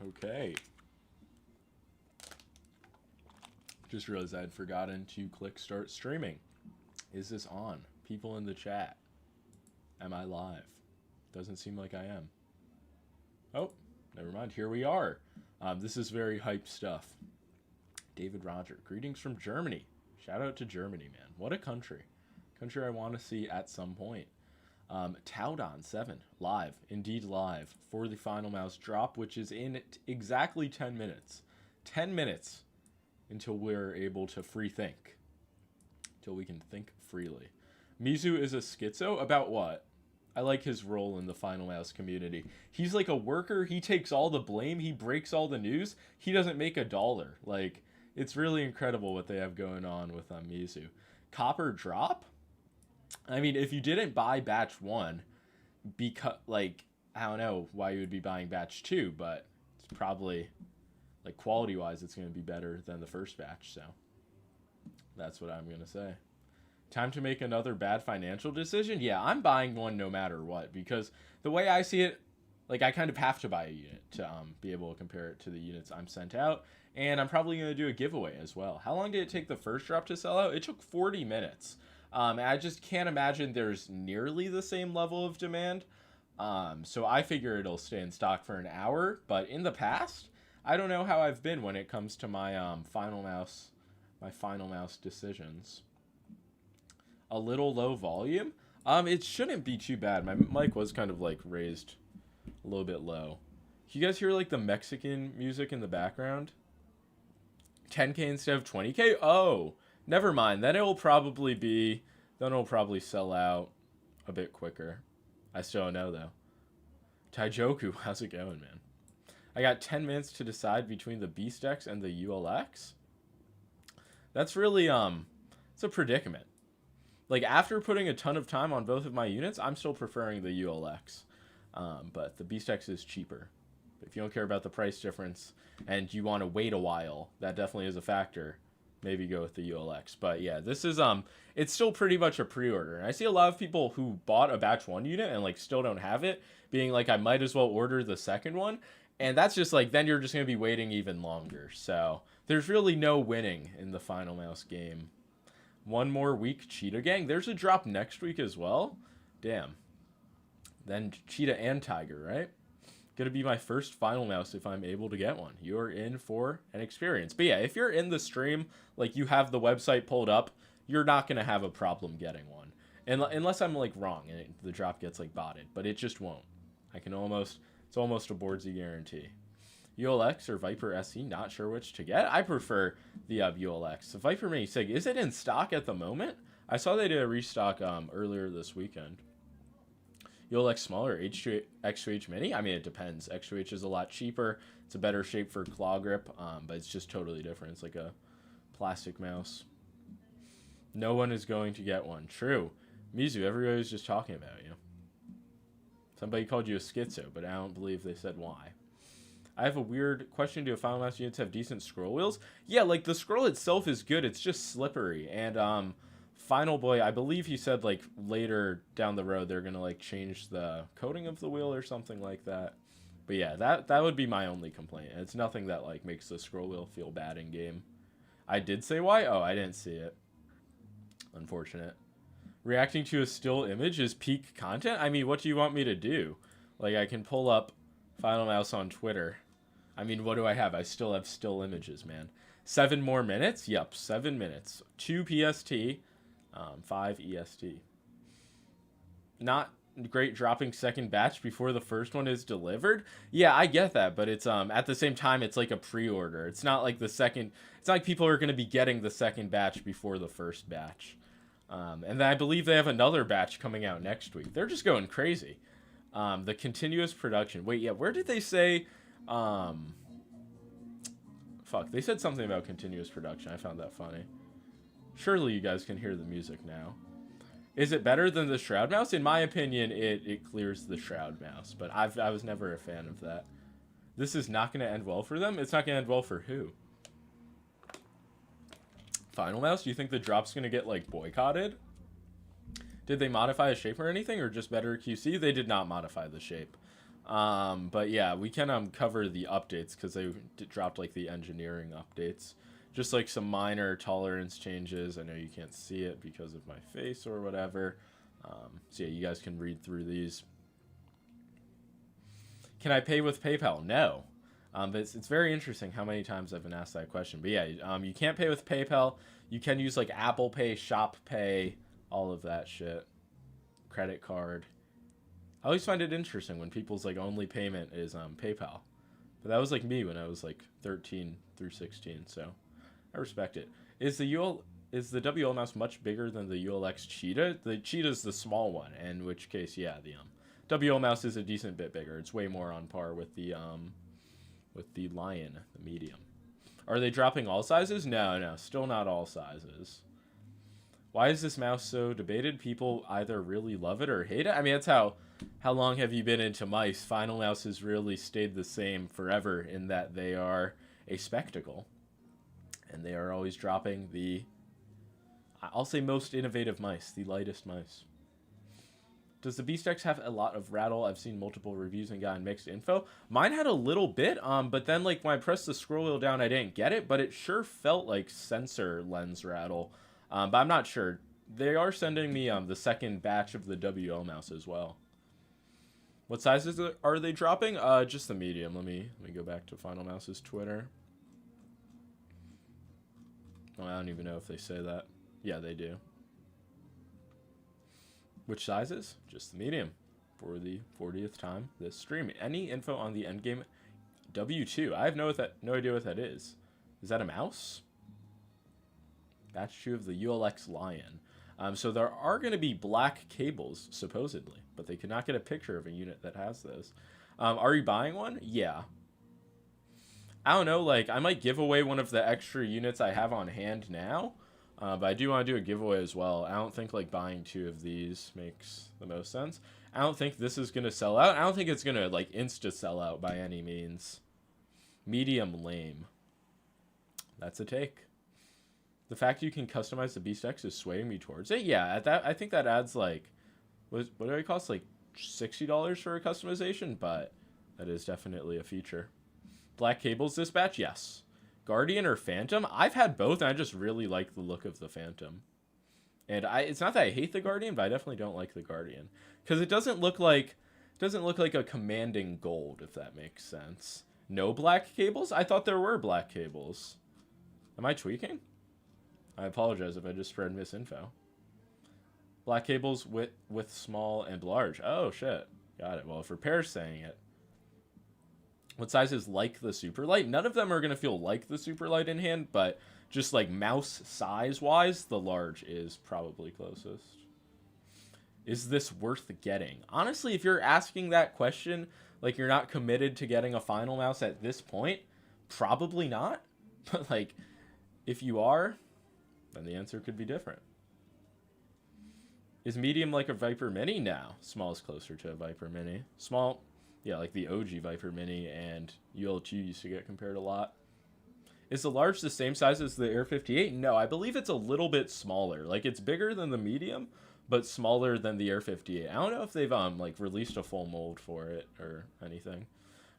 Okay. Just realized I had forgotten to click start streaming. Is this on? People in the chat. Am I live? Doesn't seem like I am. Oh, never mind. Here we are. This is very hype stuff. David Roger. Greetings from Germany. Shout out to Germany, man. What a country. Country I want to see at some point. Taudon7. Live. Indeed live. For the Finalmouse drop, which is in exactly 10 minutes. 10 minutes until we're able to free think. Until we can think freely. Mizu is a schizo? About what? I like his role in the Finalmouse community. He's like a worker. He takes all the blame. He breaks all the news. He doesn't make $1. Like, it's really incredible what they have going on with Mizu. Copper drop? I mean, if you didn't buy batch 1, because, like, I don't know why you would be buying batch 2, but it's probably, like, quality-wise, it's going to be better than the first batch, so that's what I'm going to say. Time to make another bad financial decision? Yeah, I'm buying one no matter what, because the way I see it, like, I kind of have to buy a unit to be able to compare it to the units I'm sent out, and I'm probably going to do a giveaway as well. How long did it take the first drop to sell out? It took 40 minutes. I just can't imagine there's nearly the same level of demand, so I figure it'll stay in stock for an hour, but in the past, I don't know how I've been when it comes to my Finalmouse decisions. A little low volume? It shouldn't be too bad. My mic was kind of like raised a little bit low. Can you guys hear like the Mexican music in the background? 10K instead of 20K? Oh, never mind. Then it'll probably sell out a bit quicker. I still don't know though. Taijoku, how's it going, man? I got 10 minutes to decide between the Beast X and the ULX. That's really, it's a predicament. Like, after putting a ton of time on both of my units, I'm still preferring the ULX. But the Beast X is cheaper. But if you don't care about the price difference and you want to wait a while, that definitely is a factor. Maybe go with the ULX. But yeah, this is, it's still pretty much a pre-order. And I see a lot of people who bought a batch 1 unit and, like, still don't have it, being like, I might as well order the second one. And that's just, like, then you're just going to be waiting even longer. So there's really no winning in the Finalmouse game. One more week, Cheetah Gang. There's a drop next week as well. Damn. Then Cheetah and Tiger, right? Gonna be my first Finalmouse if I'm able to get one. You're in for an experience. But yeah, if you're in the stream, like you have the website pulled up, you're not gonna have a problem getting one. Unless I'm like wrong and the drop gets like botted. But it just won't. It's almost a boardsy guarantee. ULX or Viper SE, not sure which to get. I prefer the ULX. The Viper Mini Sig, is it in stock at the moment? I saw they did a restock earlier this weekend. ULX smaller, X2H Mini? I mean, it depends. X2H is a lot cheaper. It's a better shape for claw grip, but it's just totally different. It's like a plastic mouse. No one is going to get one. True. Mizu, everybody's just talking about you. Somebody called you a schizo, but I don't believe they said why. I have a weird question. Do Finalmouse units have decent scroll wheels? Yeah, like, the scroll itself is good. It's just slippery. And Final Boy, I believe he said, like, later down the road they're going to, like, change the coating of the wheel or something like that. But yeah, that would be my only complaint. It's nothing that, like, makes the scroll wheel feel bad in game. I did say why? Oh, I didn't see it. Unfortunate. Reacting to a still image is peak content? I mean, what do you want me to do? Like, I can pull up Finalmouse on Twitter. I mean, what do I have? I still have still images, man. 7 more minutes? Yep, 7 minutes. 2 PST, 5 EST. Not great dropping second batch before the first one is delivered. Yeah, I get that, but it's at the same time, it's like a pre-order. It's not like it's not like people are going to be getting the second batch before the first batch. And I believe they have another batch coming out next week. They're just going crazy. The continuous production. Wait, yeah, where did they say... Fuck, they said something about continuous production. I found that funny. Surely you guys can hear the music now. Is it better than the Shroud Mouse? In my opinion, it clears the Shroud Mouse, but I was never a fan of that. This is not going to end well for them? It's not going to end well for who? Finalmouse? Do you think the drop's going to get, like, boycotted? Did they modify a shape or anything, or just better QC? They did not modify the shape. But yeah, we can cover the updates because they dropped like the engineering updates. Just like some minor tolerance changes. I know you can't see it because of my face or whatever. So yeah, you guys can read through these. Can I pay with PayPal? No. But it's very interesting how many times I've been asked that question. But yeah, you can't pay with PayPal. You can use like Apple Pay, Shop Pay, all of that shit. Credit card. I always find it interesting when people's like only payment is PayPal. But that was like me when I was like 13 through 16, so I respect it. Is the WL mouse much bigger than the ULX Cheetah? The Cheetah's the small one, in which case, yeah, the WL mouse is a decent bit bigger. It's way more on par with the Lion, the medium. Are they dropping all sizes? No, still not all sizes. Why is this mouse so debated? People either really love it or hate it. I mean, that's how long have you been into mice? Finalmouse has really stayed the same forever in that they are a spectacle. And they are always dropping the, I'll say, most innovative mice, the lightest mice. Does the Beast X have a lot of rattle? I've seen multiple reviews and gotten mixed info. Mine had a little bit, but then like when I pressed the scroll wheel down, I didn't get it, but it sure felt like sensor lens rattle. But I'm not sure. They are sending me the second batch of the WL mouse as well. What sizes are they dropping? Just the medium. Let me go back to Finalmouse's Twitter. Oh, I don't even know if they say that. Yeah, they do. Which sizes? Just the medium. For the 40th time this stream. Any info on the endgame W2? I have no idea what that is. Is that a mouse? Batch 2 of the ULX Lion. So there are going to be black cables, supposedly, but they could not get a picture of a unit that has those. Are you buying one? Yeah. I don't know, like, I might give away one of the extra units I have on hand now, but I do want to do a giveaway as well. I don't think, like, buying 2 of these makes the most sense. I don't think this is going to sell out. I don't think it's going to, like, insta-sell out by any means. Medium lame. That's a take. The fact you can customize the Beast X is swaying me towards it. Yeah, at that I think that adds like, what do it cost? Like $60 for a customization, but that is definitely a feature. Black cables this batch, yes. Guardian or Phantom? I've had both, and I just really like the look of the Phantom. And it's not that I hate the Guardian, but I definitely don't like the Guardian because it doesn't look like a commanding gold, if that makes sense. No black cables? I thought there were black cables. Am I tweaking? I apologize if I just spread misinfo. Black cables with small and large. Oh, shit. Got it. Well, if Repair's saying it. What size is like the Superlight? None of them are going to feel like the Superlight in hand, but just like mouse size-wise, the large is probably closest. Is this worth getting? Honestly, if you're asking that question, like you're not committed to getting a Finalmouse at this point, probably not. But like, if you are, then the answer could be different. Is medium like a Viper Mini? No. Small is closer to a Viper Mini. Small, yeah, like the OG Viper Mini and UL2 used to get compared a lot. Is the large the same size as the Air 58? No, I believe it's a little bit smaller. Like, it's bigger than the medium, but smaller than the Air 58. I don't know if they've like released a full mold for it or anything.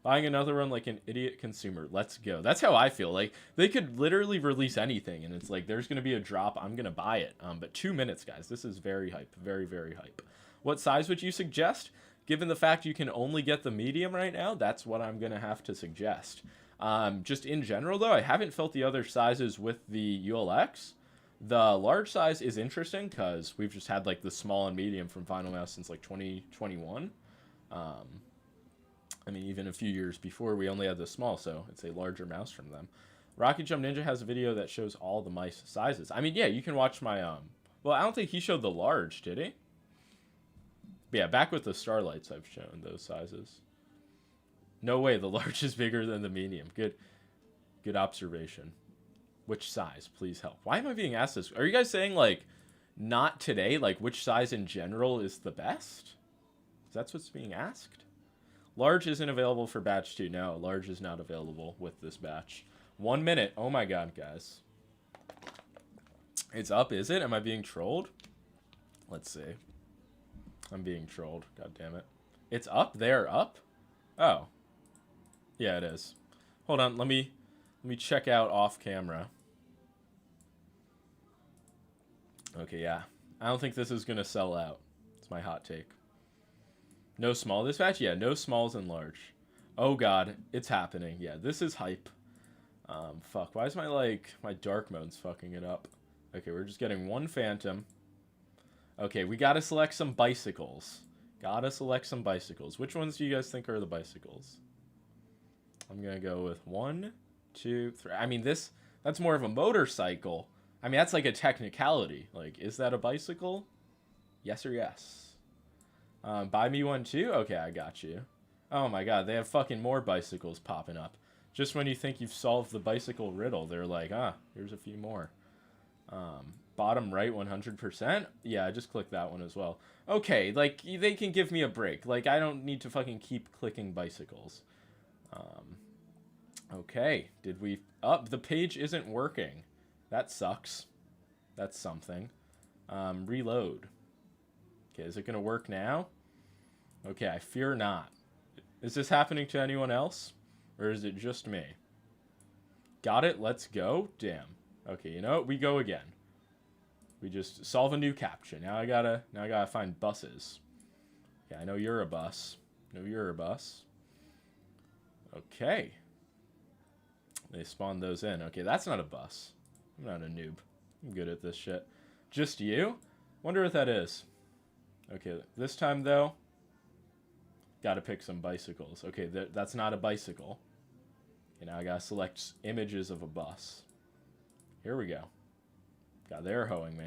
Buying another one like an idiot consumer. Let's go. That's how I feel. Like, they could literally release anything, and it's like, there's going to be a drop. I'm going to buy it. But 2 minutes, guys. This is very hype. Very, very hype. What size would you suggest? Given the fact you can only get the medium right now, that's what I'm going to have to suggest. Just in general, though, I haven't felt the other sizes with the ULX. The large size is interesting because we've just had, like, the small and medium from Finalmouse since, like, 2021. I mean, even a few years before, we only had the small, so it's a larger mouse from them. Rocket Jump Ninja has a video that shows all the mice sizes. I mean, yeah, you can watch my, well, I don't think he showed the large, did he? But yeah, back with the Starlights, I've shown those sizes. No way, the large is bigger than the medium. Good observation. Which size? Please help. Why am I being asked this? Are you guys saying, like, not today? Like, which size in general is the best? That's what's being asked? Large isn't available for batch 2. No, large is not available with this batch. 1 minute. Oh my god, guys. It's up, is it? Am I being trolled? Let's see. I'm being trolled. God damn it. It's up? They're up? Oh. Yeah, it is. Hold on, let me check out off camera. Okay, yeah. I don't think this is gonna sell out. It's my hot take. No small dispatch? Yeah, no smalls and large. Oh god, it's happening. Yeah, this is hype. Fuck. Why is my dark mode's fucking it up? Okay, we're just getting one phantom. Okay, we gotta select some bicycles. Gotta select some bicycles. Which ones do you guys think are the bicycles? I'm gonna go with 1, 2, 3. I mean, that's more of a motorcycle. I mean, that's like a technicality. Like, is that a bicycle? Yes or yes? Buy me one too? Okay, I got you. Oh my god, they have fucking more bicycles popping up. Just when you think you've solved the bicycle riddle, they're like, here's a few more. Bottom right 100%? Yeah, I just clicked that one as well. Okay, like, they can give me a break. Like, I don't need to fucking keep clicking bicycles. Okay, did we... the page isn't working. That sucks. That's something. Reload. Okay, is it gonna work now? Okay, I fear not. Is this happening to anyone else? Or is it just me? Got it, let's go. Damn. Okay, you know what? We go again. We just solve a new captcha. Now I gotta find buses. Okay, I know you're a bus. You're a bus. Okay. They spawned those in. Okay, that's not a bus. I'm not a noob. I'm good at this shit. Just you? Wonder what that is. Okay, this time though, gotta pick some bicycles. Okay, that's not a bicycle. Okay, now I gotta select images of a bus. Here we go. God, they're hoeing me.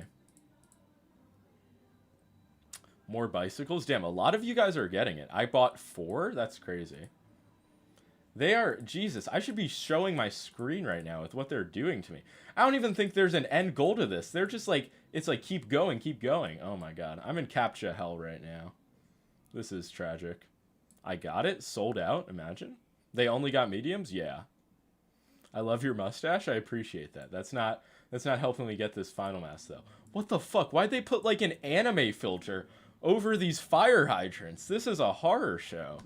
More bicycles? Damn, a lot of you guys are getting it. I bought 4? That's crazy. They are... Jesus, I should be showing my screen right now with what they're doing to me. I don't even think there's an end goal to this. They're just like... It's like, keep going, keep going. Oh my god. I'm in captcha hell right now. This is tragic. I got it. Sold out. Imagine. They only got mediums? Yeah. I love your mustache. I appreciate that. That's not helping me get this Finalmouse, though. What the fuck? Why'd they put, like, an anime filter over these fire hydrants? This is a horror show.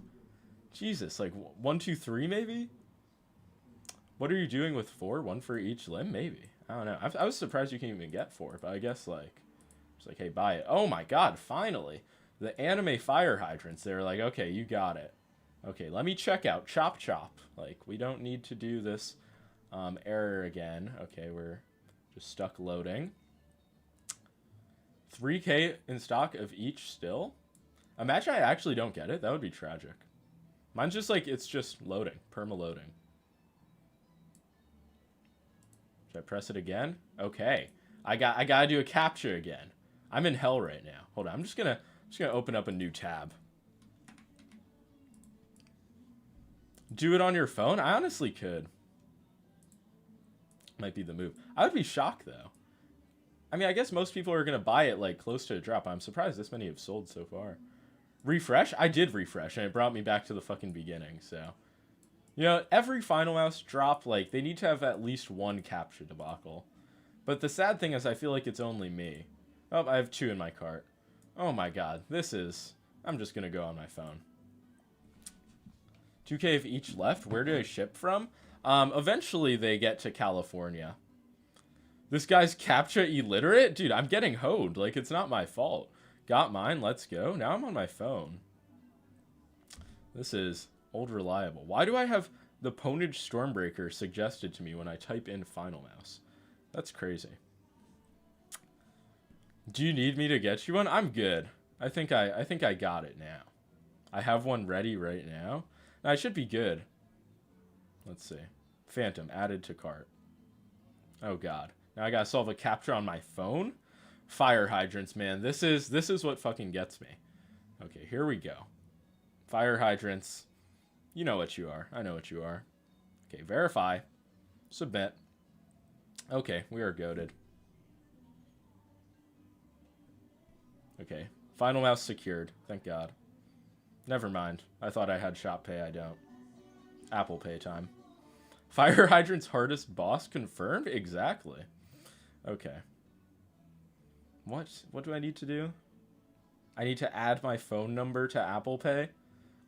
Jesus, like, 1, 2, 3, maybe? What are you doing with 4? 1 for each limb? Maybe. I don't know. I was surprised you can even get 4, but I guess, like, it's like, hey, buy it. Oh, my God, finally. The anime fire hydrants, they're like, okay, you got it. Okay, let me check out. Chop, chop. Like, we don't need to do this error again. Okay, we're just stuck loading. 3K in stock of each still? Imagine I actually don't get it. That would be tragic. Mine's just like, it's just loading. Perma-loading. Should I press it again? Okay. I gotta do a captcha again. I'm in hell right now. Hold on. I'm just gonna open up a new tab. Do it on your phone? I honestly could. Might be the move. I would be shocked, though. I mean, I guess most people are going to buy it, like, close to a drop. I'm surprised this many have sold so far. Refresh? I did refresh, and it brought me back to the fucking beginning, so. You know, every Finalmouse drop, like, they need to have at least one captcha debacle. But the sad thing is I feel like it's only me. Oh, I have 2 in my cart. Oh my god, this is... I'm just going to go on my phone. 2K of each left? Where do they ship from? Eventually they get to California. This guy's captcha illiterate? Dude, I'm getting hoed. Like, it's not my fault. Got mine, let's go. Now I'm on my phone. This is old reliable. Why do I have the Ponage Stormbreaker suggested to me when I type in Finalmouse? That's crazy. Do you need me to get you one? I'm good. I think I got it now. I have one ready right now. I should be good. Let's see. Phantom added to cart. Oh god. Now I gotta solve a captcha on my phone? Fire hydrants, man. This is what fucking gets me. Okay, here we go. Fire hydrants. You know what you are. I know what you are. Okay, verify. Submit. Okay, we are goated. Okay. Finalmouse secured. Thank god. Never mind. I thought I had Shop Pay. I don't. Apple Pay time. Fire hydrant's hardest boss confirmed? Exactly. Okay. What do I need to do? I need to add my phone number to Apple Pay?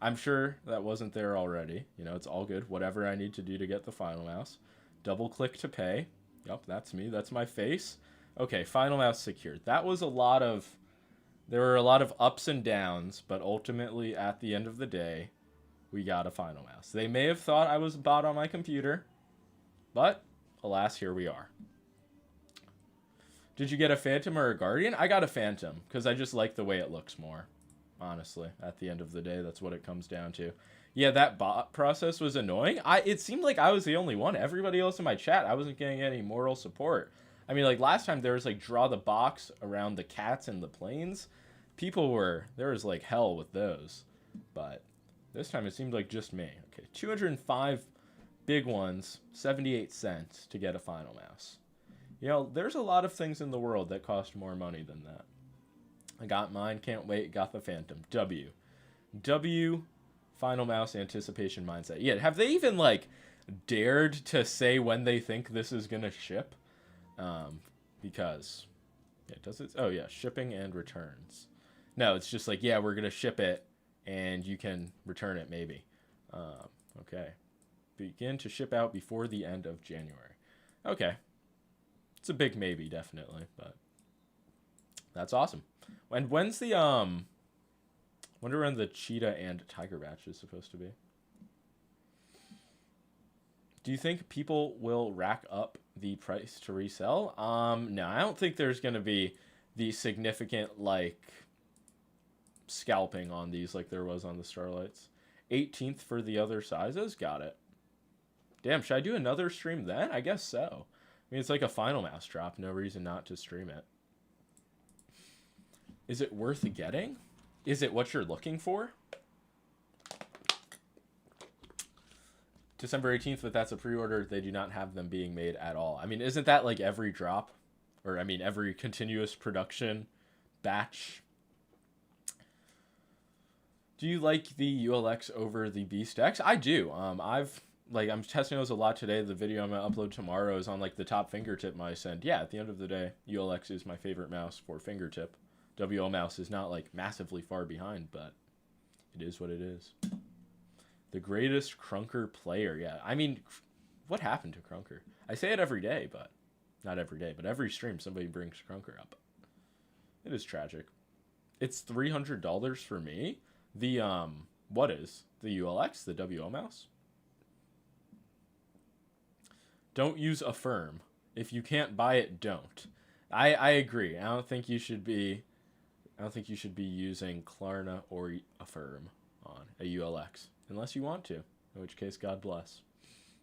I'm sure that wasn't there already. You know, it's all good. Whatever I need to do to get the Finalmouse. Double click to pay. Yep, that's me. That's my face. Okay, Finalmouse secured. That was a lot of... There were a lot of ups and downs, but ultimately, at the end of the day, we got a Finalmouse. They may have thought I was a bot on my computer, but alas, here we are. Did you get a Phantom or a Guardian? I got a Phantom, because I just like the way it looks more. Honestly, at the end of the day, that's what it comes down to. Yeah, that bot process was annoying. It seemed like I was the only one. Everybody else in my chat, I wasn't getting any moral support. I mean, like, last time there was, like, draw the box around the cats and the planes. There was, like, hell with those. But this time it seemed like just me. Okay, 205 big ones, 78 cents to get a Finalmouse. You know, there's a lot of things in the world that cost more money than that. I got mine, can't wait, got the Phantom. W, Finalmouse anticipation mindset. Yeah, have they even, like, dared to say when they think this is gonna ship? Because, yeah, does it? Oh, yeah, shipping and returns. No, it's just like, yeah, we're gonna ship it, and you can return it, maybe. Okay. Begin to ship out before the end of January. Okay. It's a big maybe, definitely, but that's awesome. And when's the, wonder when the cheetah and tiger batch is supposed to be. Do you think people will rack up the price to resell? No, I don't think there's going to be the significant, like, scalping on these like there was on the Starlights. 18th for the other sizes? Got it. Damn, should I do another stream then? I guess so. I mean, it's like a Finalmouse drop. No reason not to stream it. Is it worth getting? Is it what you're looking for? December 18th, but that's a pre-order. They do not have them being made at all. I mean, isn't that like every drop? Or, I mean, every continuous production batch? Do you like the ULX over the Beast X? I do. I'm testing those a lot today. The video I'm going to upload tomorrow is on, like, the top fingertip mice. And, yeah, at the end of the day, ULX is my favorite mouse for fingertip. WO mouse is not, like, massively far behind, but it is what it is. The greatest Crunker player. Yeah, I mean, what happened to Crunker? I say it every day, but not every day, but every stream somebody brings Crunker up. It is tragic. It's $300 for me. The, what is? The ULX? The WO mouse? Don't use Affirm. If you can't buy it, don't. I agree. I don't think you should be using Klarna or Affirm on a ULX. Unless you want to. In which case, God bless.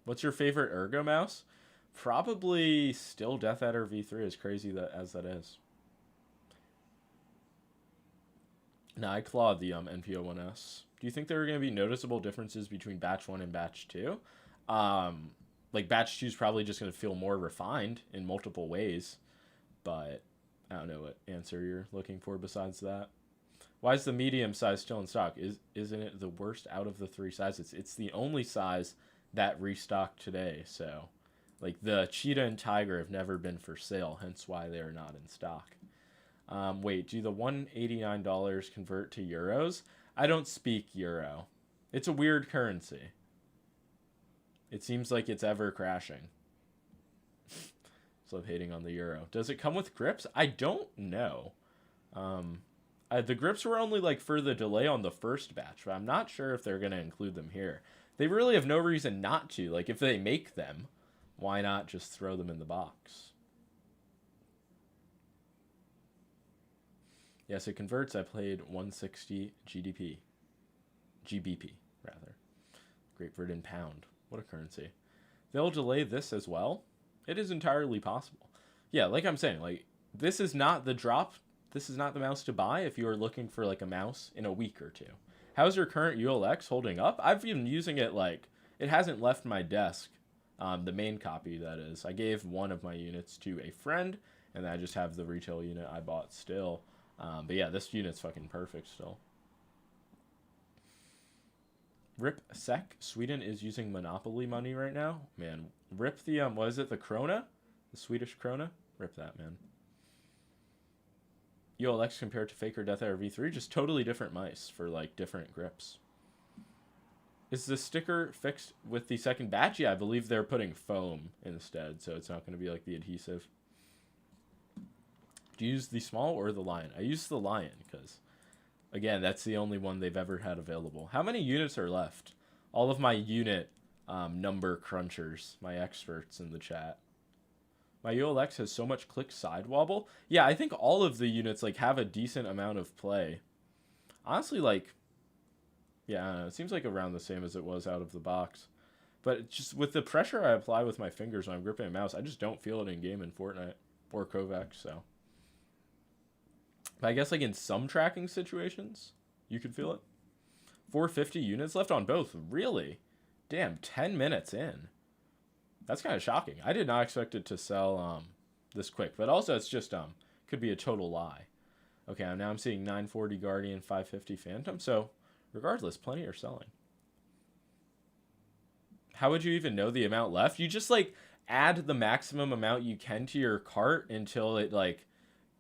What's your favorite Ergo mouse? Probably still Death Adder V3, as crazy as that is. Now, I clawed the NPO1S. Do you think there are going to be noticeable differences between Batch 1 and Batch 2? Like, Batch 2 is probably just going to feel more refined in multiple ways. But I don't know what answer you're looking for besides that. Why is the medium size still in stock? Isn't it the worst out of the three sizes? It's the only size that restocked today. So, like, the cheetah and tiger have never been for sale, hence why they are not in stock. Wait, do the $189 convert to euros? I don't speak euro. It's a weird currency. It seems like it's ever crashing. Love hating on the euro. Does it come with grips? I don't know. The grips were only like for the delay on the first batch, but I'm not sure if they're going to include them here. They really have no reason not to. Like, if they make them, why not just throw them in the box? Yes, it converts. I played 160 GBP, rather. Great Britain pound. What a currency. They'll delay this as well? It is entirely possible. Yeah, like I'm saying, like, this is not the drop. This is not the mouse to buy if you are looking for, like, a mouse in a week or two. How's your current ULX holding up? I've been using it, like, it hasn't left my desk. The main copy, that is. I gave one of my units to a friend, and I just have the retail unit I bought still. But yeah, this unit's fucking perfect still. Rip SEK. Sweden is using monopoly money right now. Man, rip the, what is it, the krona? The Swedish krona? Rip that, man. ULX compared to Faker Death Adder V3, just totally different mice for, like, different grips. Is the sticker fixed with the second batch? Yeah, I believe they're putting foam instead, so it's not going to be like the adhesive. Do you use the small or the lion? I use the lion because, again, that's the only one they've ever had available. How many units are left? All of my unit number crunchers, my experts in the chat. My ULX has so much click side wobble. Yeah, I think all of the units like have a decent amount of play. Honestly, like, yeah, I don't know, it seems like around the same as it was out of the box. But just with the pressure I apply with my fingers when I'm gripping a mouse, I just don't feel it in game in Fortnite or Kovac, so. But I guess like in some tracking situations, you could feel it. 450 units left on both. Really? Damn, 10 minutes in. That's kind of shocking. I did not expect it to sell this quick, but also it's just could be a total lie. Okay, now I'm seeing 940 Guardian, 550 Phantom. So, regardless, plenty are selling. How would you even know the amount left? You just like add the maximum amount you can to your cart until it like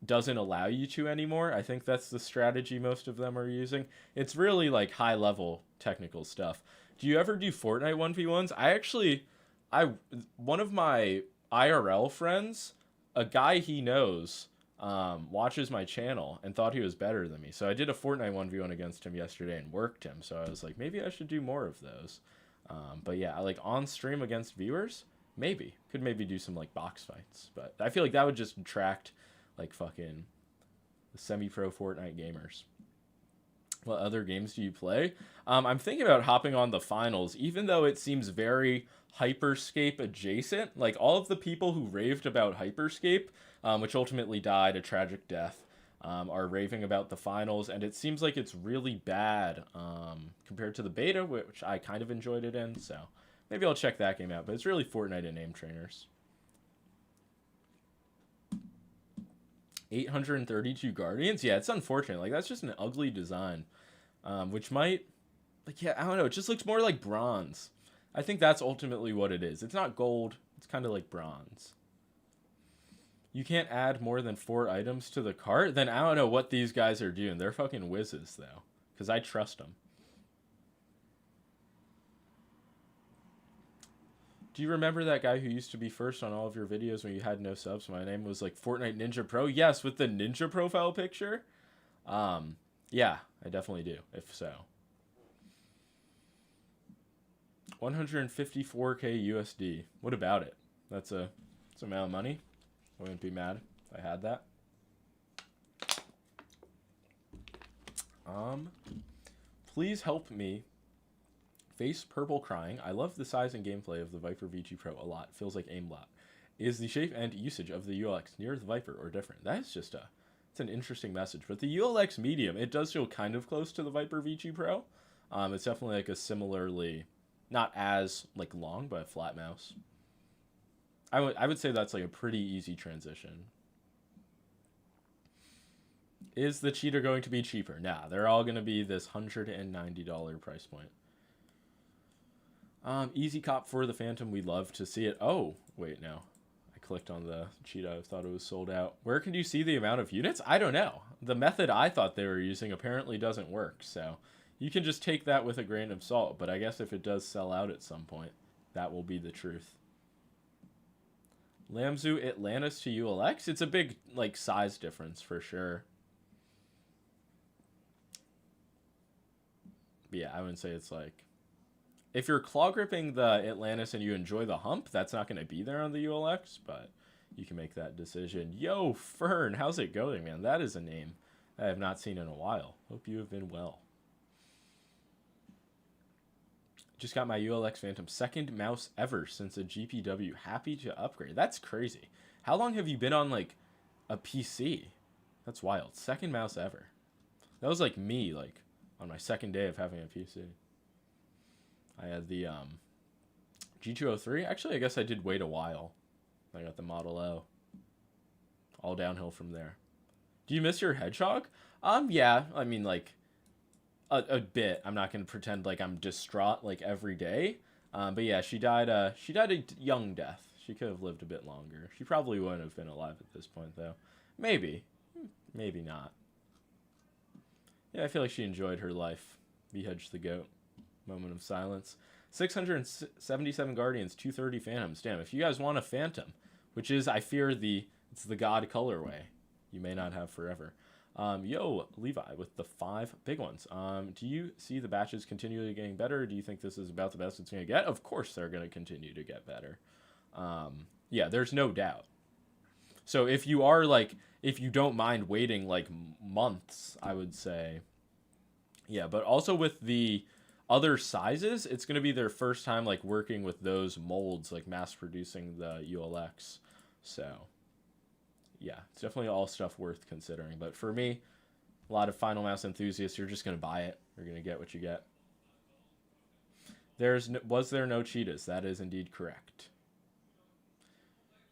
doesn't allow you to anymore. I think that's the strategy most of them are using. It's really like high level technical stuff. Do you ever do Fortnite 1v1s? One of my IRL friends, a guy he knows, watches my channel and thought he was better than me. So I did a Fortnite 1v1 against him yesterday and worked him. So I was like, maybe I should do more of those. But yeah, like on stream against viewers, maybe. Could maybe do some like box fights. But I feel like that would just attract like fucking the semi-pro Fortnite gamers. What other games do you play? I'm thinking about hopping on the finals, even though it seems very Hyperscape adjacent. Like all of the people who raved about Hyperscape, which ultimately died a tragic death, are raving about the finals, and it seems like it's really bad compared to the beta, which I kind of enjoyed it in, so maybe I'll check that game out. But it's really Fortnite and name trainers. 832 Guardians? Yeah, it's unfortunate. Like, that's just an ugly design, which might, like, yeah, I don't know. It just looks more like bronze. I think that's ultimately what it is. It's not gold. It's kind of like bronze. You can't add more than 4 items to the cart? Then I don't know what these guys are doing. They're fucking whizzes, though, because I trust them. Do you remember that guy who used to be first on all of your videos when you had no subs? My name was like Fortnite Ninja Pro. Yes, with the ninja profile picture. Yeah, I definitely do, if so. 154k USD. What about it? That's a amount of money. I wouldn't be mad if I had that. Please help me. Face purple crying. I love the size and gameplay of the Viper VG Pro a lot. Feels like aimbot. Is the shape and usage of the ULX near the Viper or different? That is just it's an interesting message. But the ULX medium, it does feel kind of close to the Viper VG Pro. It's definitely like a similarly, not as like long, but a flat mouse. I would say that's like a pretty easy transition. Is the cheater going to be cheaper? Nah, they're all going to be this $190 price point. Easy cop for the Phantom. We'd love to see it. Oh, wait, no. I clicked on the cheat. I thought it was sold out. Where can you see the amount of units? I don't know. The method I thought they were using apparently doesn't work. So you can just take that with a grain of salt. But I guess if it does sell out at some point, that will be the truth. Lamzu Atlantis to ULX? It's a big, like, size difference for sure. But yeah, I wouldn't say it's like... If you're claw gripping the Atlantis and you enjoy the hump, that's not going to be there on the ULX, but you can make that decision. Yo, Fern, how's it going, man? That is a name I have not seen in a while. Hope you have been well. Just got my ULX Phantom second mouse ever since a GPW. Happy to upgrade. That's crazy. How long have you been on, like, a PC? That's wild. Second mouse ever. That was like me, like, on my second day of having a PC. I had the G203. Actually, I guess I did wait a while. I got the Model O. All downhill from there. Do you miss your hedgehog? Yeah. I mean, like, a bit. I'm not going to pretend like I'm distraught, like, every day. But yeah, she died a young death. She could have lived a bit longer. She probably wouldn't have been alive at this point, though. Maybe. Maybe not. Yeah, I feel like she enjoyed her life. V-Hedge the goat. Moment of silence. 677 Guardians, 230 Phantoms. Damn, if you guys want a Phantom, which is, I fear, it's the God colorway, you may not have forever. Yo, Levi, with the 5 big ones. Do you see the batches continually getting better? Or do you think this is about the best it's going to get? Of course they're going to continue to get better. Yeah, there's no doubt. So if you are like, if you don't mind waiting like months, I would say, yeah. But also with the other sizes, it's going to be their first time like working with those molds, like mass producing the ULX. So yeah, it's definitely all stuff worth considering. But for me, a lot of Finalmouse enthusiasts, you're just going to buy it. You're going to get what you get. Was there no cheetahs? That is indeed correct.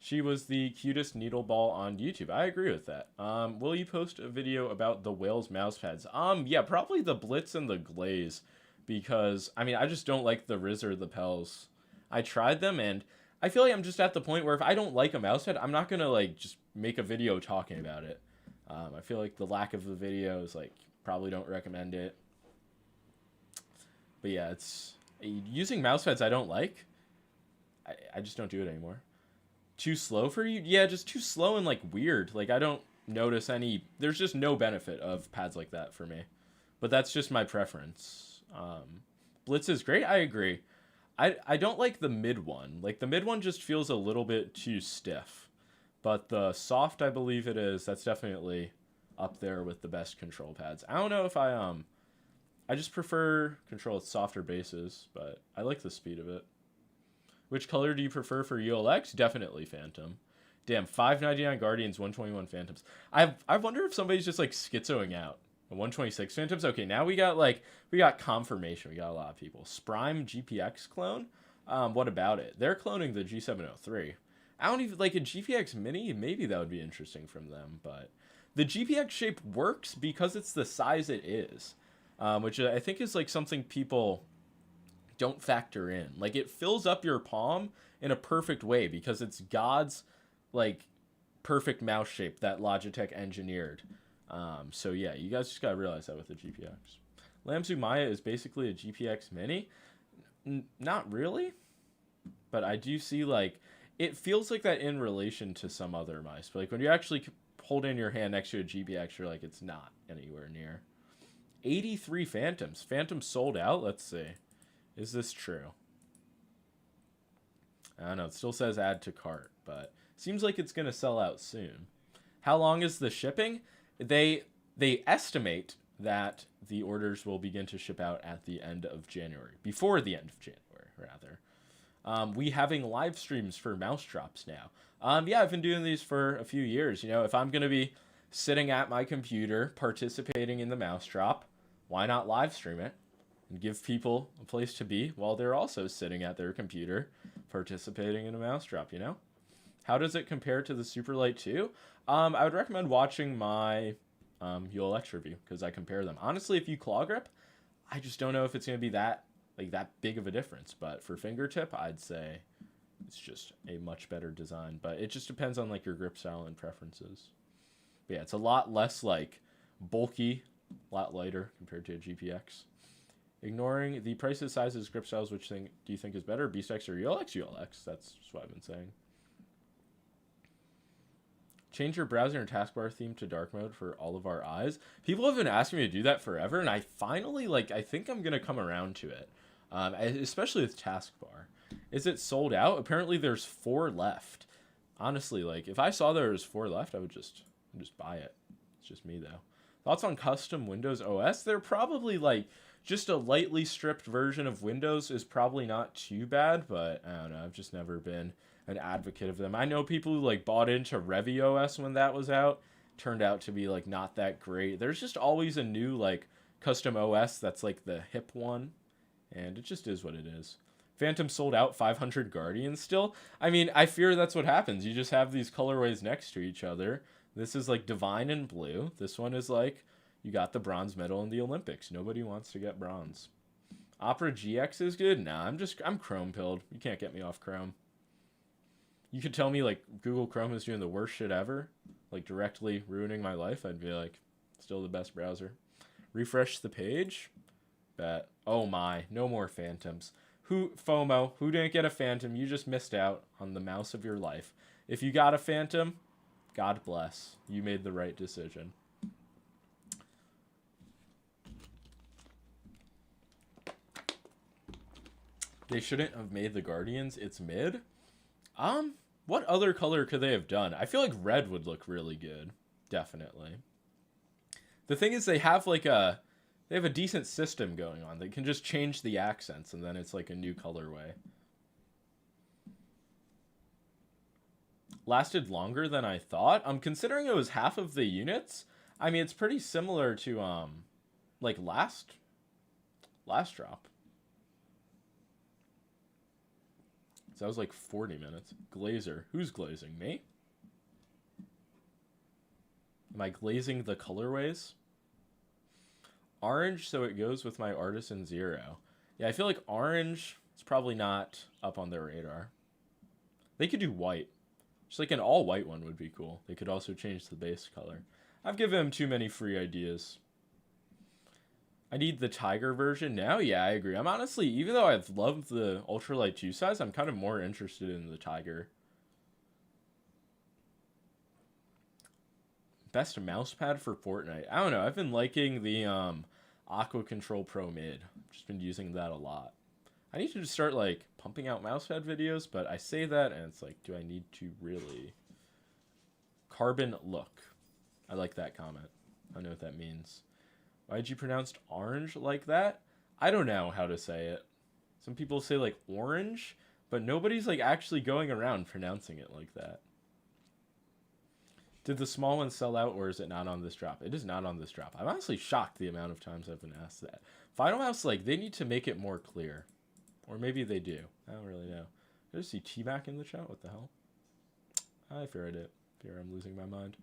She was the cutest needle ball on YouTube. I agree with that. Will you post a video about the Wales mouse pads? Yeah, probably the Blitz and the Glaze, because I mean, I just don't like the Riz or the Pels. I tried them, and I feel like I'm just at the point where if I don't like a mouse pad, I'm not gonna like just make a video talking about it. I feel like the lack of the video is like probably don't recommend it. But yeah, it's using mouse pads I don't like. I just don't do it anymore. Too slow for you? Yeah, just too slow and like weird. Like I don't notice any, there's just no benefit of pads like that for me. But that's just my preference. Blitz is great, I agree. I don't like the mid one. Like the mid one just feels a little bit too stiff. But the soft, I believe it is, that's definitely up there with the best control pads. I don't know if I just prefer control with softer bases, but I like the speed of it. Which color do you prefer for ULX? Definitely Phantom. Damn, 599 Guardians, 121 Phantoms. I wonder if somebody's just like schizoing out. 126 Phantoms? Okay, now we got confirmation. We got a lot of people. Sprime GPX clone? What about it? They're cloning the G703. I don't even like a GPX Mini. Maybe that would be interesting from them, but the GPX shape works because it's the size it is, which I think is like something people don't factor in. Like it fills up your palm in a perfect way because it's God's like perfect mouse shape that Logitech engineered. So yeah, you guys just gotta realize that with the GPX. Lamzu Maya is basically a GPX Mini. Not really, but I do see like it feels like that in relation to some other mice. But like when you actually hold in your hand next to a GPX, you're like it's not anywhere near. 83 Phantoms. Phantoms sold out. Let's see. Is this true? I don't know. It still says add to cart, but seems like it's going to sell out soon. How long is the shipping? They estimate that the orders will begin to ship out at the end of January. Before the end of January, rather. We having live streams for mouse drops now. Yeah, I've been doing these for a few years. You know, if I'm going to be sitting at my computer participating in the mouse drop, why not live stream it? And give people a place to be while they're also sitting at their computer participating in a mouse drop, you know? How does it compare to the Superlight 2? I would recommend watching my ULX review because I compare them. Honestly, if you claw grip, I just don't know if it's going to be that big of a difference. But for fingertip, I'd say it's just a much better design. But it just depends on like your grip style and preferences. But yeah, it's a lot less like bulky, a lot lighter compared to a GPX. Ignoring the prices, sizes, grip styles, which thing do you think is better, BeastX or ULX? ULX, that's just what I've been saying. Change your browser and taskbar theme to dark mode for all of our eyes. People have been asking me to do that forever, and I finally, I think I'm going to come around to it, especially with taskbar. Is it sold out? Apparently there's 4 left. Honestly, if I saw there was 4 left, I would just buy it. It's just me, though. Thoughts on custom Windows OS? They're probably, just a lightly stripped version of Windows is probably not too bad, but I don't know. I've just never been an advocate of them. I know people who bought into ReviOS when that was out. Turned out to be not that great. There's just always a new custom OS that's the hip one, and it just is what it is. Phantom sold out 500 Guardians still. I mean, I fear that's what happens. You just have these colorways next to each other. This is Divine and blue. This one is you got the bronze medal in the Olympics. Nobody wants to get bronze. Opera GX is good? Nah, I'm Chrome pilled. You can't get me off Chrome. You could tell me Google Chrome is doing the worst shit ever, directly ruining my life. I'd be still the best browser. Refresh the page. Bet. Oh my, no more phantoms. FOMO, who didn't get a phantom? You just missed out on the mouse of your life. If you got a phantom, God bless. You made the right decision. They shouldn't have made the Guardians its mid. What other color could they have done? I feel like red would look really good. Definitely. The thing is, they have a decent system going on. They can just change the accents, and then it's like a new colorway. Lasted longer than I thought. Considering it was half of the units, I mean, it's pretty similar to like last drop. So that was like 40 minutes. Glazer. Who's glazing? Me? Am I glazing the colorways? Orange, so it goes with my Artisan Zero. Yeah, I feel like orange is probably not up on their radar. They could do white. Just like an all-white one would be cool. They could also change the base color. I've given them too many free ideas. I need the Tiger version now? Yeah, I agree. I'm honestly, even though I've loved the Ultralight 2 size, I'm kind of more interested in the Tiger. Best mouse pad for Fortnite. I don't know. I've been liking the Aqua Control Pro Mid. I've just been using that a lot. I need to just start like pumping out mousepad videos, but I say that and it's like, do I need to really? Carbon look. I like that comment. I don't know what that means. Why'd you pronounce orange like that? I don't know how to say it. Some people say like orange, but nobody's like actually going around pronouncing it like that. Did the small one sell out, or is it not on this drop? It is not on this drop. I'm honestly shocked the amount of times I've been asked that. Finalmouse, like, they need to make it more clear. Or maybe they do. I don't really know. Did I just see T-Mac in the chat? What the hell? I fear I did. Fear I'm losing my mind.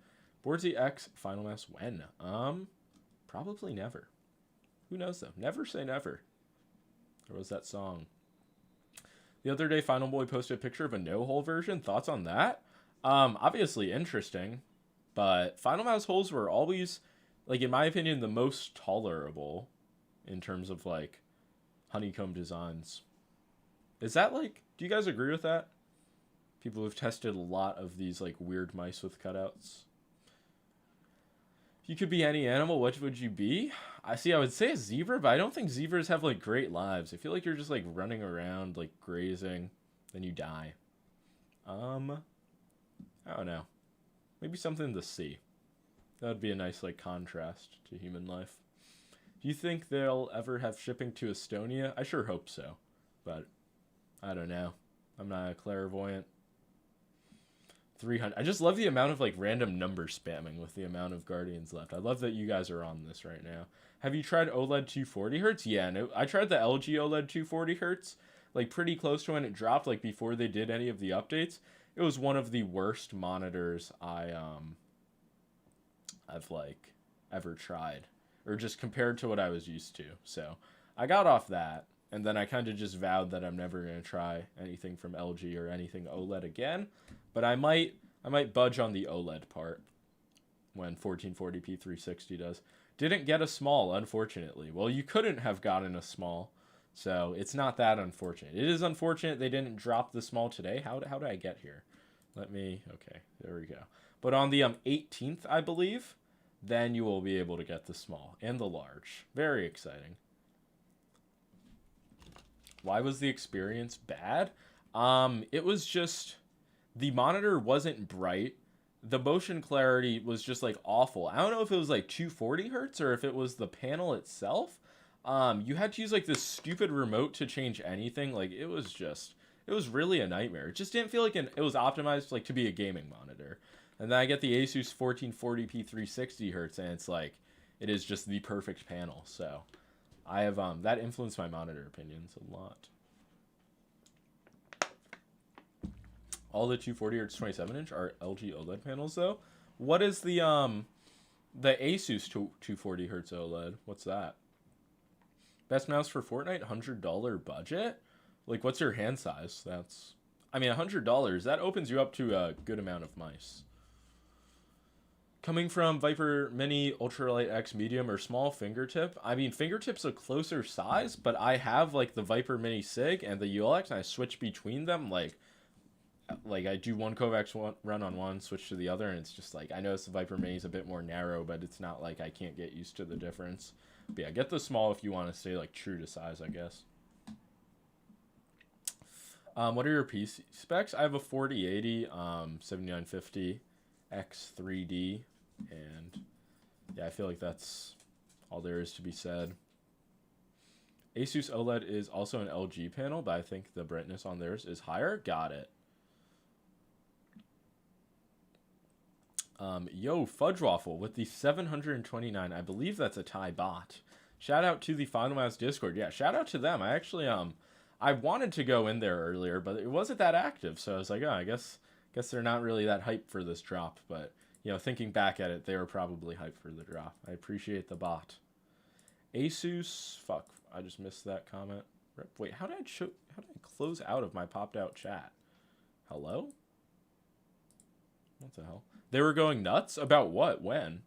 Boardsy X, Finalmouse, when? Probably never. Who knows, though? Never say never. Or was that song? The other day, Final Boy posted a picture of a no-hole version. Thoughts on that? Obviously interesting, but Finalmouse holes were always, like, in my opinion, the most tolerable in terms of, like, honeycomb designs. Is that, like, do you guys agree with that? People who've tested a lot of these, like, weird mice with cutouts. If you could be any animal, what would you be? I would say a zebra, but I don't think zebras have, like, great lives. I feel like you're just, like, running around, like, grazing, then you die. I don't know. Maybe something to see. That would be a nice, like, contrast to human life. Do you think they'll ever have shipping to Estonia? I sure hope so. But, I don't know. I'm not a clairvoyant. 300. I just love the amount of, like, random number spamming with the amount of Guardians left. I love that you guys are on this right now. Have you tried OLED 240 Hz? Yeah, no. I tried the LG OLED 240 Hz. Like, pretty close to when it dropped, like, before they did any of the updates. It was one of the worst monitors I've like ever tried, or just compared to what I was used to. So I got off that, and then I kind of just vowed that I'm never gonna try anything from LG or anything OLED again. But I might budge on the OLED part when 1440p 360 does. Didn't get a small, unfortunately. Well, you couldn't have gotten a small. So it's not that unfortunate. It is unfortunate they didn't drop the small today. How did I get here? Okay, there we go. But on the 18th, I believe, then you will be able to get the small and the large. Very exciting. Why was the experience bad? It was just, the monitor wasn't bright. The motion clarity was just like awful. I don't know if it was like 240 Hertz or if it was the panel itself. You had to use like this stupid remote to change anything. Like it was really a nightmare. It just didn't feel like it was optimized like to be a gaming monitor. And then I get the Asus 1440p 360 Hz, and it's like, it is just the perfect panel. So I have, that influenced my monitor opinions a lot. All the 240 Hz 27-inch are LG OLED panels though. What is the Asus 240 Hz OLED? What's that? Best mouse for Fortnite, $100 budget? Like, what's your hand size? That's, I mean, $100, that opens you up to a good amount of mice. Coming from Viper Mini, ultralightx medium, or small fingertip. I mean, fingertip's a closer size, but I have like the Viper Mini Sig and the ULX, and I switch between them. Like I do one Kovacs run on one, switch to the other, and it's just like, I notice the Viper Mini is a bit more narrow, but it's not like I can't get used to the difference. But yeah, get the small if you want to stay like true to size, I guess. What are your PC specs? I have a 4080, 7950 X3D, and yeah, I feel like that's all there is to be said. Asus OLED is also an LG panel, but I think the brightness on theirs is higher. Got it. Yo, Fudge Waffle with the 729. I believe that's a Thai bot. Shout out to the Finalmouse Discord. Yeah, shout out to them. I actually I wanted to go in there earlier, but it wasn't that active, so I was like, oh, I guess they're not really that hyped for this drop. But you know, thinking back at it, they were probably hyped for the drop. I appreciate the bot. Asus, fuck, I just missed that comment. Wait, how did I close out of my popped out chat? Hello? What the hell? They were going nuts? About what? When?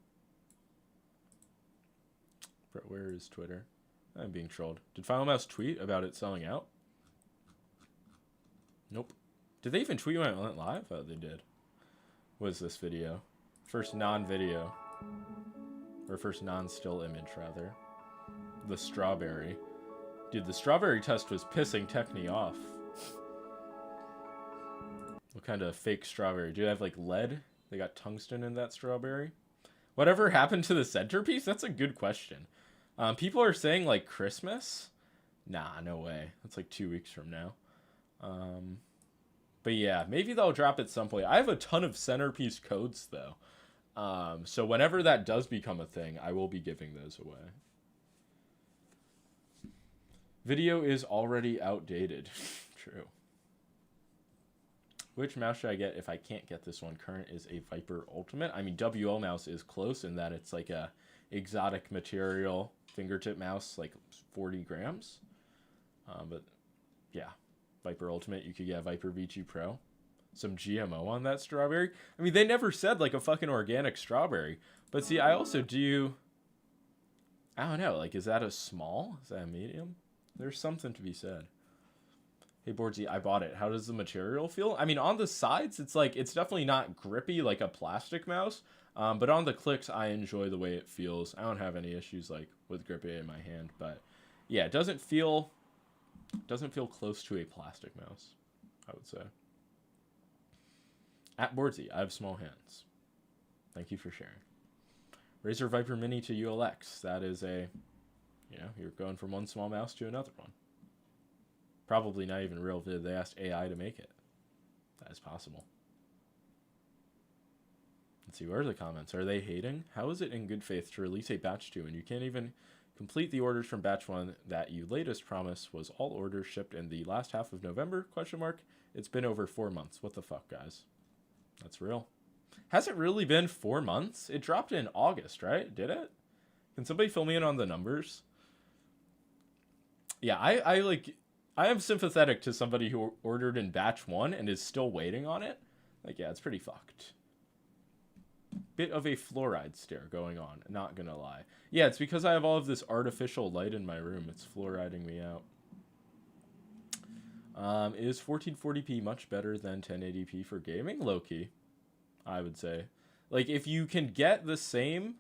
Where is Twitter? I'm being trolled. Did Finalmouse tweet about it selling out? Nope. Did they even tweet when it went live? Oh, they did. What is this video? First non-video. Or first non-still image, rather. The strawberry. Dude, the strawberry test was pissing Techni off. What kind of fake strawberry? Do they have, like, lead? They got tungsten in that strawberry? Whatever happened to the centerpiece? That's a good question. People are saying, like, Christmas? Nah, no way. That's, like, 2 weeks from now. But, yeah, maybe they'll drop at some point. I have a ton of centerpiece codes, though. So whenever that does become a thing, I will be giving those away. Video is already outdated. True. Which mouse should I get if I can't get this one? Current is a Viper Ultimate. I mean, WL mouse is close in that it's like a exotic material fingertip mouse, like 40 grams. But yeah, Viper Ultimate, you could get a Viper V2 Pro. Some GMO on that strawberry. I mean, they never said like a fucking organic strawberry. But see, I also do, I don't know, like, is that a small? Is that a medium? There's something to be said. Hey, Boardsy, I bought it. How does the material feel? I mean, on the sides, it's like, it's definitely not grippy like a plastic mouse. But on the clicks, I enjoy the way it feels. I don't have any issues like with gripping it in my hand. But yeah, it doesn't feel close to a plastic mouse, I would say. At Boardsy, I have small hands. Thank you for sharing. Razer Viper Mini to ULX. That is a, you know, you're going from one small mouse to another one. Probably not even real vid. They asked AI to make it. That is possible. Let's see, where are the comments? Are they hating? How is it in good faith to release a batch 2 and you can't even complete the orders from batch 1 that you latest promised was all orders shipped in the last half of November? ? It's been over 4 months. What the fuck, guys? That's real. Has it really been 4 months? It dropped in August, right? Did it? Can somebody fill me in on the numbers? Yeah, I am sympathetic to somebody who ordered in batch 1 and is still waiting on it. Like, yeah, it's pretty fucked. Bit of a fluoride stare going on, not gonna lie. Yeah, it's because I have all of this artificial light in my room. It's fluoriding me out. Is 1440p much better than 1080p for gaming? Low-key, I would say. Like, if you can get the same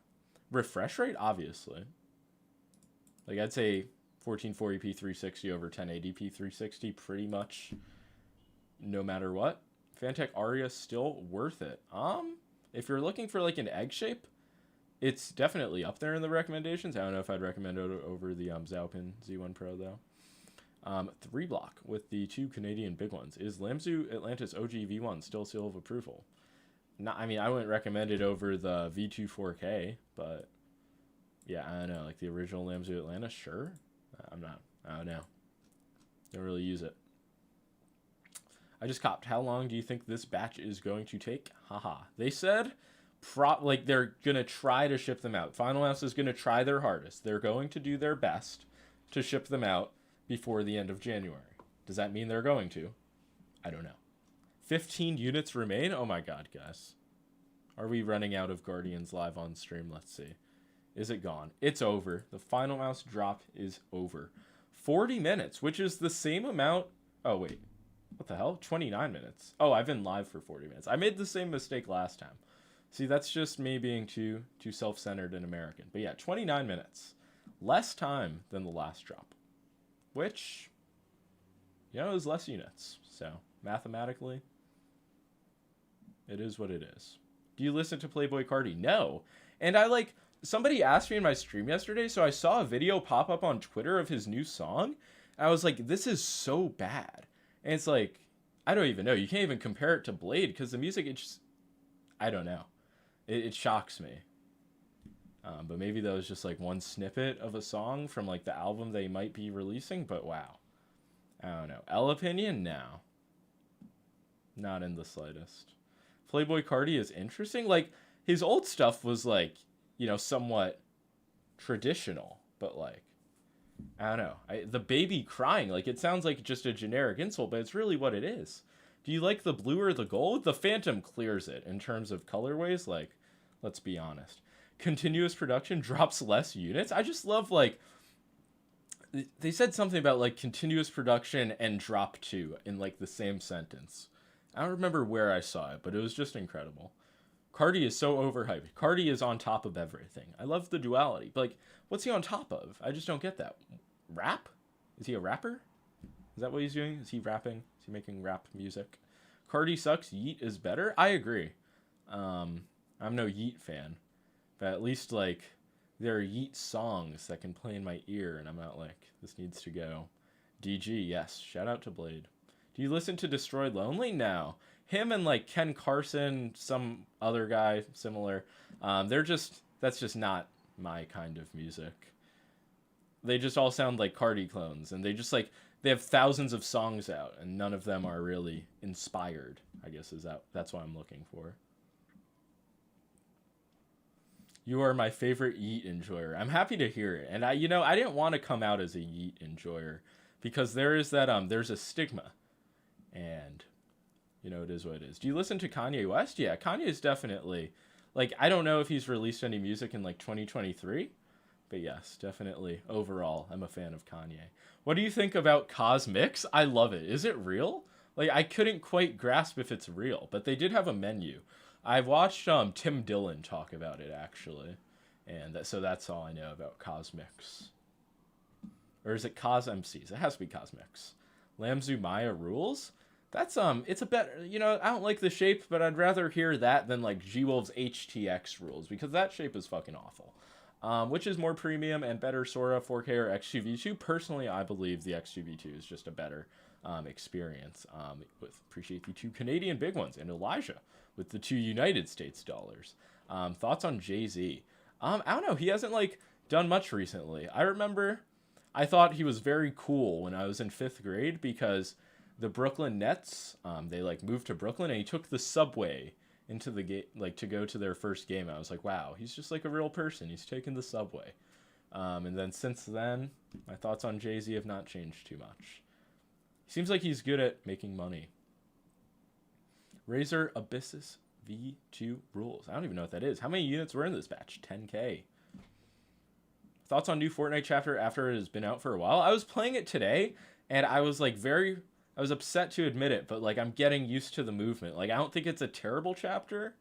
refresh rate, obviously. Like, I'd say 1440p 360 over 1080p 360 pretty much no matter what. Fantech Aria still worth it. If you're looking for like an egg shape, it's definitely up there in the recommendations. I don't know if I'd recommend it over the Xiaopin Z1 Pro though. 3 block with the 2 Canadian big ones. Is Lamzu Atlantis OG V1 still seal of approval? Not, I mean, I wouldn't recommend it over the V2 4K, but yeah, I don't know. Like the original Lamzu Atlantis, sure. I don't know. Don't really use it. I just copped. How long do you think this batch is going to take? Haha. They said like they're going to try to ship them out. Finalmouse is going to try their hardest. They're going to do their best to ship them out before the end of January. Does that mean they're going to? I don't know. 15 units remain? Oh my god, guys. Are we running out of Guardians live on stream? Let's see. Is it gone? It's over. The Finalmouse drop is over. 40 minutes, which is the same amount. Oh, wait. What the hell? 29 minutes. Oh, I've been live for 40 minutes. I made the same mistake last time. See, that's just me being too self-centered and American. But yeah, 29 minutes. Less time than the last drop. Which, you know, is less units. So, mathematically, it is what it is. Do you listen to Playboi Carti? No. And somebody asked me in my stream yesterday, so I saw a video pop up on Twitter of his new song. And I was like, this is so bad. And it's like, I don't even know. You can't even compare it to Blade because the music, I don't know. It shocks me. But maybe that was just like one snippet of a song from like the album they might be releasing. But wow. I don't know. L opinion? No. Not in the slightest. Playboi Carti is interesting. Like, his old stuff was like, you know, somewhat traditional. But like, I don't know. The baby crying, like, it sounds like just a generic insult, but it's really what it is. Do you like the blue or the gold? The Phantom clears it in terms of colorways. Like, let's be honest. Continuous production drops less units. I just love, like, they said something about, like, continuous production and drop 2 in, like, the same sentence. I don't remember where I saw it, but it was just incredible. Carti is so overhyped. Carti is on top of everything. I love the duality. But, like, what's he on top of? I just don't get that. Rap? Is he a rapper? Is that what he's doing? Is he rapping? Is he making rap music? Carti sucks. Yeet is better? I agree. I'm no Yeet fan. But at least, like, there are Yeet songs that can play in my ear, and I'm not like, this needs to go. DG, yes. Shout out to Blade. Do you listen to Destroyed Lonely? No. Him and, like, Ken Carson, some other guy similar, that's just not my kind of music. They just all sound like Carti clones, and they just, like, they have thousands of songs out, and none of them are really inspired, I guess that's what I'm looking for. You are my favorite Yeet enjoyer. I'm happy to hear it. And I didn't want to come out as a Yeet enjoyer because there is that, there's a stigma. And, you know, it is what it is. Do you listen to Kanye West? Yeah, Kanye is definitely, like, I don't know if he's released any music in, like, 2023. But yes, definitely, overall, I'm a fan of Kanye. What do you think about Cosmix? I love it. Is it real? Like, I couldn't quite grasp if it's real, but they did have a menu. I've watched Tim Dillon talk about it, actually. And so that's all I know about Cosmix. Or is it CosMCs? It has to be Cosmix. Lamzu Maya rules? That's, it's a better, you know, I don't like the shape, but I'd rather hear that than, like, G-Wolf's HTX rules, because that shape is fucking awful. Which is more premium and better, Sora, 4K, or XGV2? Personally, I believe the XGV2 is just a better experience. Appreciate the 2 Canadian big ones, and Elijah with the 2 United States dollars. Thoughts on Jay-Z? I don't know. He hasn't, like, done much recently. I remember I thought he was very cool when I was in 5th grade because the Brooklyn Nets, they, like, moved to Brooklyn, and he took the subway into the game, like, to go to their first game. I was like, wow, he's just like a real person. He's taken the subway. And then since then, my thoughts on Jay-Z have not changed too much. He seems like he's good at making money. Razor Abyssus V2 rules. I don't even know what that is. How many units were in this batch? 10K. Thoughts on new Fortnite chapter after it has been out for a while? I was playing it today, and I was, like, I was upset to admit it, but, like, I'm getting used to the movement. Like, I don't think it's a terrible chapter.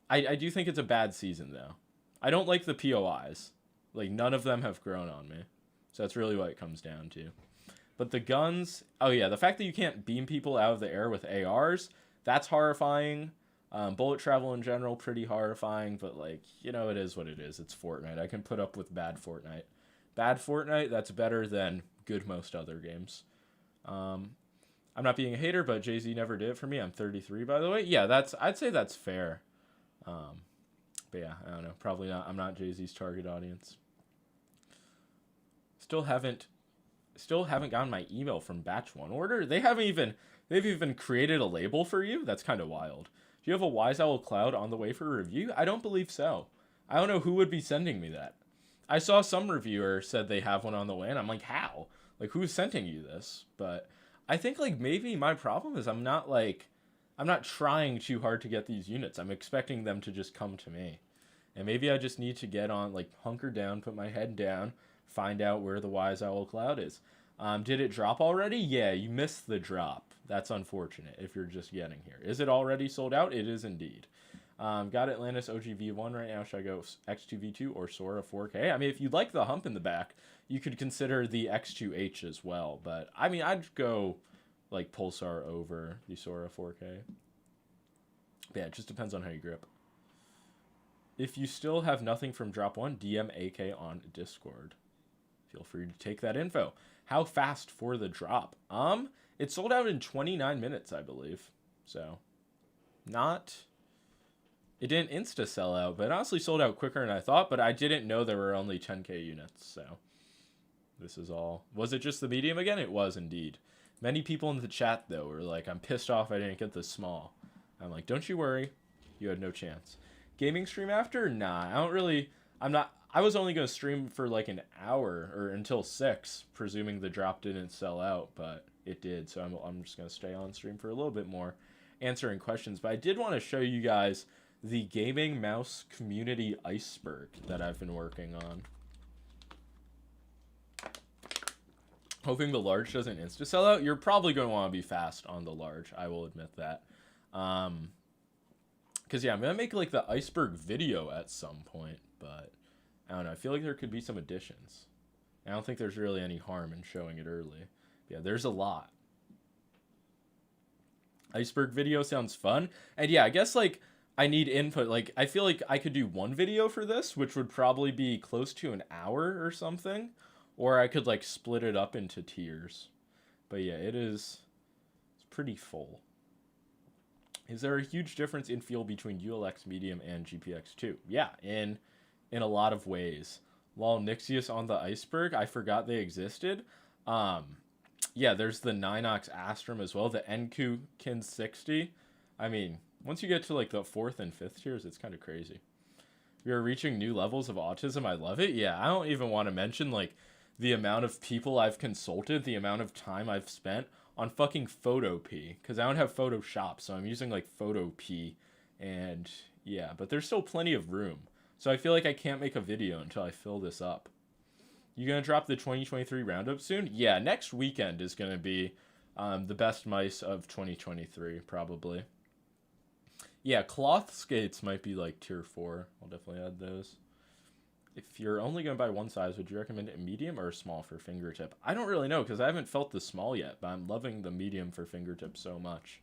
I do think it's a bad season, though. I don't like the POIs. Like, none of them have grown on me. So that's really what it comes down to. But the guns... Oh, yeah, the fact that you can't beam people out of the air with ARs, that's horrifying. Bullet travel in general, pretty horrifying. But, like, you know, it is what it is. It's Fortnite. I can put up with bad Fortnite. Bad Fortnite, that's better than good most other games. I'm not being a hater, but Jay-Z never did it for me. I'm 33, by the way. Yeah, I'd say that's fair. But yeah, I don't know. Probably not. I'm not Jay-Z's target audience. Still haven't gotten my email from Batch 1 order. They've even created a label for you. That's kind of wild. Do you have a Wise Owl Cloud on the way for a review? I don't believe so. I don't know who would be sending me that. I saw some reviewer said they have one on the way, and I'm like, how? Like, who's sending you this? But I think, like, maybe my problem is I'm not, like, I'm not trying too hard to get these units. I'm expecting them to just come to me. And maybe I just need to get on, like, hunker down, put my head down, find out where the Wise Owl Cloud is. Did it drop already? Yeah, you missed the drop. That's unfortunate if you're just getting here. Is it already sold out? It is indeed. Got Atlantis OGV1 right now. Should I go X2V2 or Sora 4K? I mean, if you like the hump in the back, you could consider the X2H as well. But, I mean, I'd go, like, Pulsar over the Sora 4K. Yeah, it just depends on how you grip. If you still have nothing from Drop 1, DM AK on Discord. Feel free to take that info. How fast for the drop? It sold out in 29 minutes, I believe. So, not... It didn't insta sell out, but it honestly sold out quicker than I thought, but I didn't know there were only 10k units, so... This is all... Was it just the medium again? It was indeed. Many people in the chat, though, were like, I'm pissed off I didn't get the small. I'm like, don't you worry. You had no chance. Gaming stream after? Nah, I don't really... I was only going to stream for like an hour or until 6, presuming the drop didn't sell out, but it did. So I'm just going to stay on stream for a little bit more, answering questions. But I did want to show you guys the gaming mouse community iceberg that I've been working on. Hoping the large doesn't insta sell out. You're probably going to want to be fast on the large. I will admit that. Because, yeah, I'm going to make, like, the iceberg video at some point, but I don't know. I feel like there could be some additions. I don't think there's really any harm in showing it early. Yeah, there's a lot. Iceberg video sounds fun. And, yeah, I guess, like, I need input. Like, I feel like I could do one video for this, which would probably be close to an hour or something. Or I could, like, split it up into tiers. But, yeah, it's pretty full. Is there a huge difference in feel between ULX Medium and GPX2? Yeah, in a lot of ways. While Nixius on the iceberg, I forgot they existed. Yeah, there's the Ninox Astrum as well, the NQ Kin 60. I mean, once you get to like the 4th and 5th tiers, it's kind of crazy. We are reaching new levels of autism. I love it. Yeah, I don't even want to mention like the amount of people I've consulted, the amount of time I've spent on fucking Photopea, because I don't have Photoshop, so I'm using like Photopea, and yeah, but there's still plenty of room, so I feel like I can't make a video until I fill this up. You gonna drop the 2023 roundup soon? Yeah, next weekend is gonna be the best mice of 2023, probably. Yeah, cloth skates might be like tier 4. I'll definitely add those. If you're only going to buy one size, would you recommend a medium or a small for fingertip? I don't really know because I haven't felt the small yet, but I'm loving the medium for fingertip so much.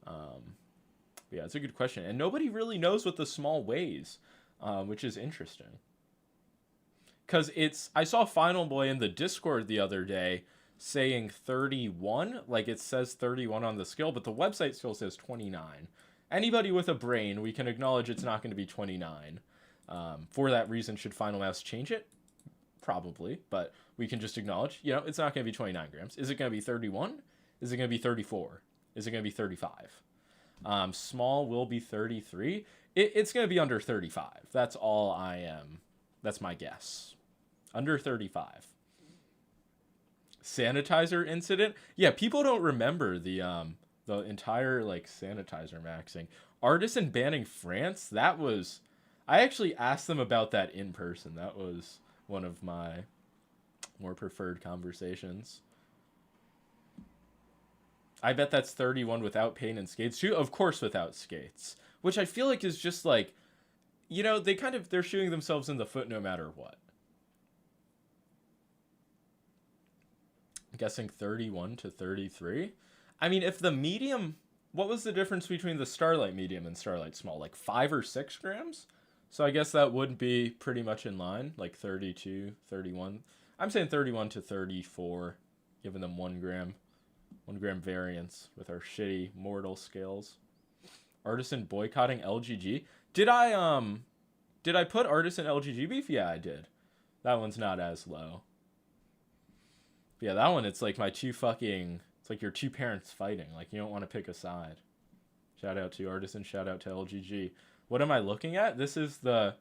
Yeah, it's a good question. And nobody really knows what the small weighs, which is interesting. Because I saw Final Boy in the Discord the other day saying 31. Like it says 31 on the scale, but the website still says 29. Anybody with a brain, we can acknowledge it's not going to be 29. For that reason, should Finalmouse change it? Probably, but we can just acknowledge, you know, it's not going to be 29 grams. Is it going to be 31? Is it going to be 34? Is it going to be 35? Small will be 33. It's going to be under 35. That's all I am. That's my guess. Under 35. Sanitizer incident? Yeah, people don't remember the entire, like, sanitizer maxing. Artisan banning France? That was... I actually asked them about that in person. That was one of my more preferred conversations. I bet that's 31 without pain and skates too. Of course without skates. Which I feel like is just like, you know, they're shooting themselves in the foot no matter what. I'm guessing 31 to 33. I mean, if the medium... What was the difference between the Starlight medium and Starlight small? Like 5 or 6 grams? So I guess that would be pretty much in line, like 32, 31. I'm saying 31 to 34, giving them 1 gram variance with our shitty mortal scales. Artisan boycotting LGG. Did I put Artisan LGG beef? Yeah, I did. That one's not as low. But yeah, that one, it's like it's like your two parents fighting. Like you don't want to pick a side. Shout out to Artisan, shout out to LGG. What am I looking at? This is the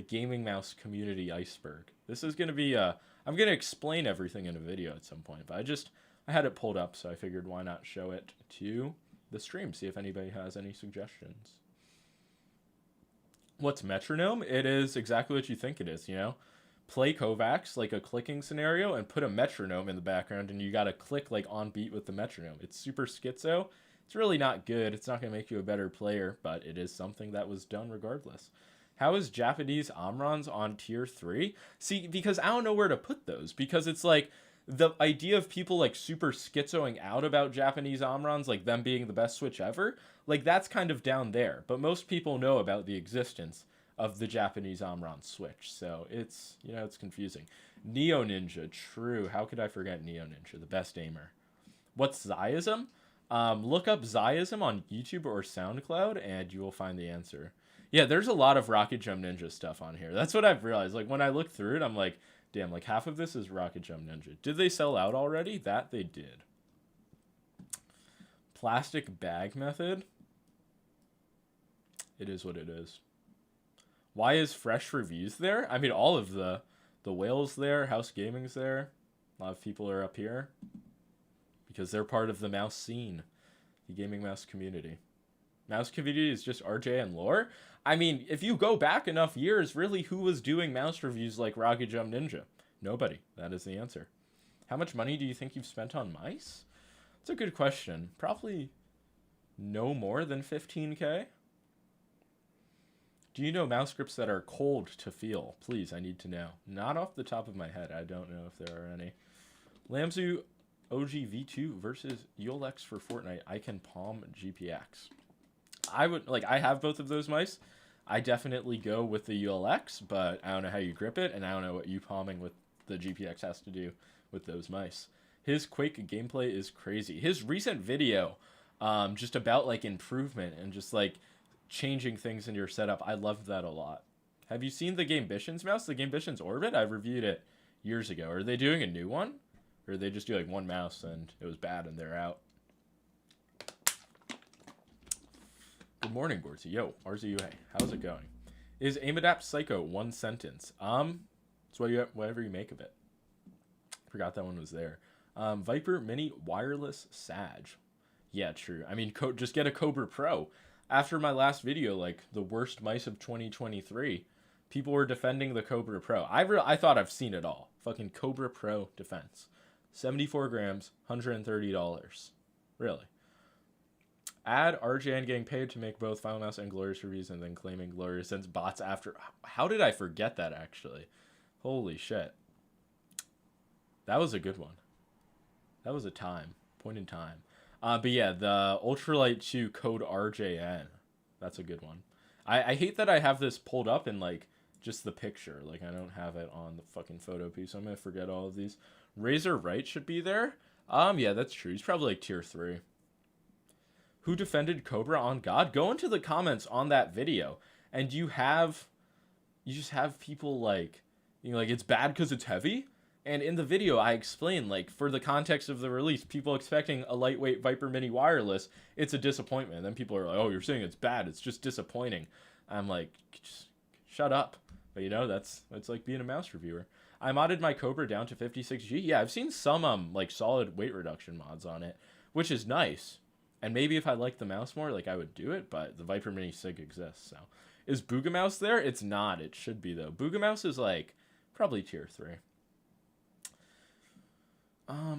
gaming mouse community iceberg. This is going to be I'm going to explain everything in a video at some point, but I had it pulled up, so I figured why not show it to the stream, see if anybody has any suggestions. What's metronome? It is exactly what you think it is, you know? Play Kovacs, like a clicking scenario, and put a metronome in the background, and you gotta click like on beat with the metronome. It's super schizo. It's really not good. It's not gonna make you a better player, but it is something that was done regardless. How is Japanese Amrons on tier 3? See, because I don't know where to put those, because it's like the idea of people like super schizoing out about Japanese Amrons, like them being the best Switch ever, like that's kind of down there. But most people know about the existence of the Japanese Amron Switch, so it's, you know, it's confusing. Neo Ninja, true. How could I forget Neo Ninja, the best aimer? What's Zyism? Look up Zyism on YouTube or SoundCloud, and you will find the answer. Yeah, there's a lot of Rocket Jump Ninja stuff on here. That's what I've realized. Like, when I look through it, I'm like, damn, like half of this is Rocket Jump Ninja. Did they sell out already? That they did. Plastic bag method? It is what it is. Why is Fresh Reviews there? I mean, all of the Whales there, House Gaming's there. A lot of people are up here because they're part of the mouse scene, the gaming mouse community. Mouse community is just RJ and Lore. I mean, if you go back enough years, really, who was doing mouse reviews like Rocket Jump Ninja? Nobody. That is the answer. How much money do you think you've spent on mice? That's a good question. Probably no more than 15K. Do you know mouse grips that are cold to feel? Please, I need to know. Not off the top of my head. I don't know if there are any. Lamzu OG V2 versus ultralightx for Fortnite. I can palm GPX. I would, like, I have both of those mice. I definitely go with the ultralightx, but I don't know how you grip it, and I don't know what you palming with the GPX has to do with those mice. His Quake gameplay is crazy. His recent video, just about, like, improvement and just, like, changing things in your setup, I loved that a lot. Have you seen the Gamebitions mouse, the Gamebitions Orbit? I reviewed it years ago. Are they doing a new one? Or they just do, like, one mouse and it was bad and they're out? Good morning, Gorty. Yo, RZUA. How's it going? Is AimAdapt Psycho one sentence? It's whatever you make of it. Forgot that one was there. Viper Mini Wireless Sag. Yeah, true. I mean, just get a Cobra Pro. After my last video, like, the worst mice of 2023, people were defending the Cobra Pro. I thought I've seen it all. Fucking Cobra Pro defense. 74 grams, $130. Really. Add RJN getting paid to make both Finalmouse and Glorious reviews and then claiming Glorious sends bots after. How did I forget that, actually? Holy shit. That was a good one. That was a point in time. But yeah, the Ultralight 2 code RJN. That's a good one. I hate that I have this pulled up in, like, just the picture. Like, I don't have it on the fucking photo piece. I'm going to forget all of these. Razor Right should be there. Yeah, that's true. He's probably, like, tier 3. Who defended Cobra on God? Go into the comments on that video. And you just have people, like, you know, like, it's bad because it's heavy. And in the video, I explain, like, for the context of the release, people expecting a lightweight Viper Mini wireless, it's a disappointment. And then people are like, oh, you're saying it's bad. It's just disappointing. I'm like, just shut up. But, you know, it's like being a mouse reviewer. I modded my Cobra down to 56G. Yeah, I've seen some, like, solid weight reduction mods on it, which is nice. And maybe if I liked the mouse more, like, I would do it. But the Viper Mini SIG exists, so. Is Boogamouse there? It's not. It should be, though. Boogamouse is, like, probably tier 3.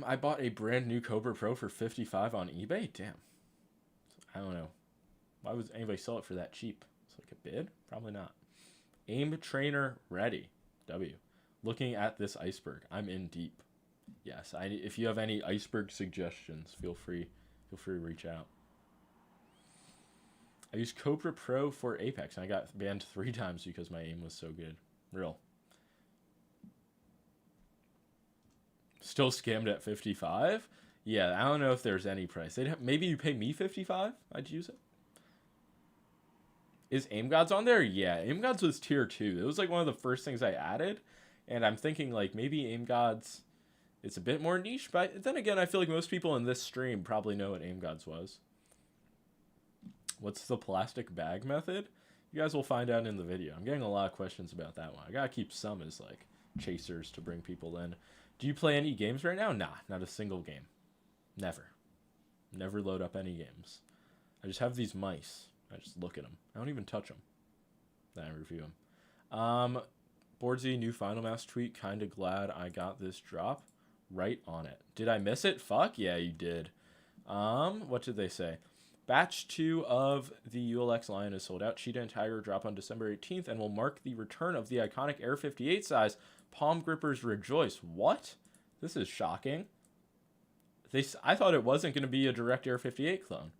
I bought a brand new Cobra Pro for $55 on eBay. Damn. I don't know. Why would anybody sell it for that cheap? It's like a bid? Probably not. Aim trainer ready. W. Looking at this iceberg. I'm in deep. Yes. If you have any iceberg suggestions, feel free to reach out. I used Cobra Pro for Apex and I got banned 3 times because my aim was so good. Real. Still scammed at 55? Yeah, I don't know if there's any price. Maybe you pay me 55? I'd use it. Is Aim Gods on there? Yeah, Aim Gods was tier 2. It was like one of the first things I added. And I'm thinking, like, maybe Aim Gods, it's a bit more niche. But then again, I feel like most people in this stream probably know what Aim Gods was. What's the plastic bag method? You guys will find out in the video. I'm getting a lot of questions about that one. I gotta keep some as, like, chasers to bring people in. Do you play any games right now? Nah, not a single game. Never. Never load up any games. I just have these mice. I just look at them. I don't even touch them. Then I review them. Boardsy, new Finalmouse tweet. Kinda glad I got this drop right on it. Did I miss it? Fuck yeah, you did. What did they say? Batch 2 of the ULX Lion is sold out. Cheetah and Tiger drop on December 18th and will mark the return of the iconic Air 58 size. Palm grippers rejoice. What? This is shocking. I thought it wasn't going to be a direct Air 58 clone,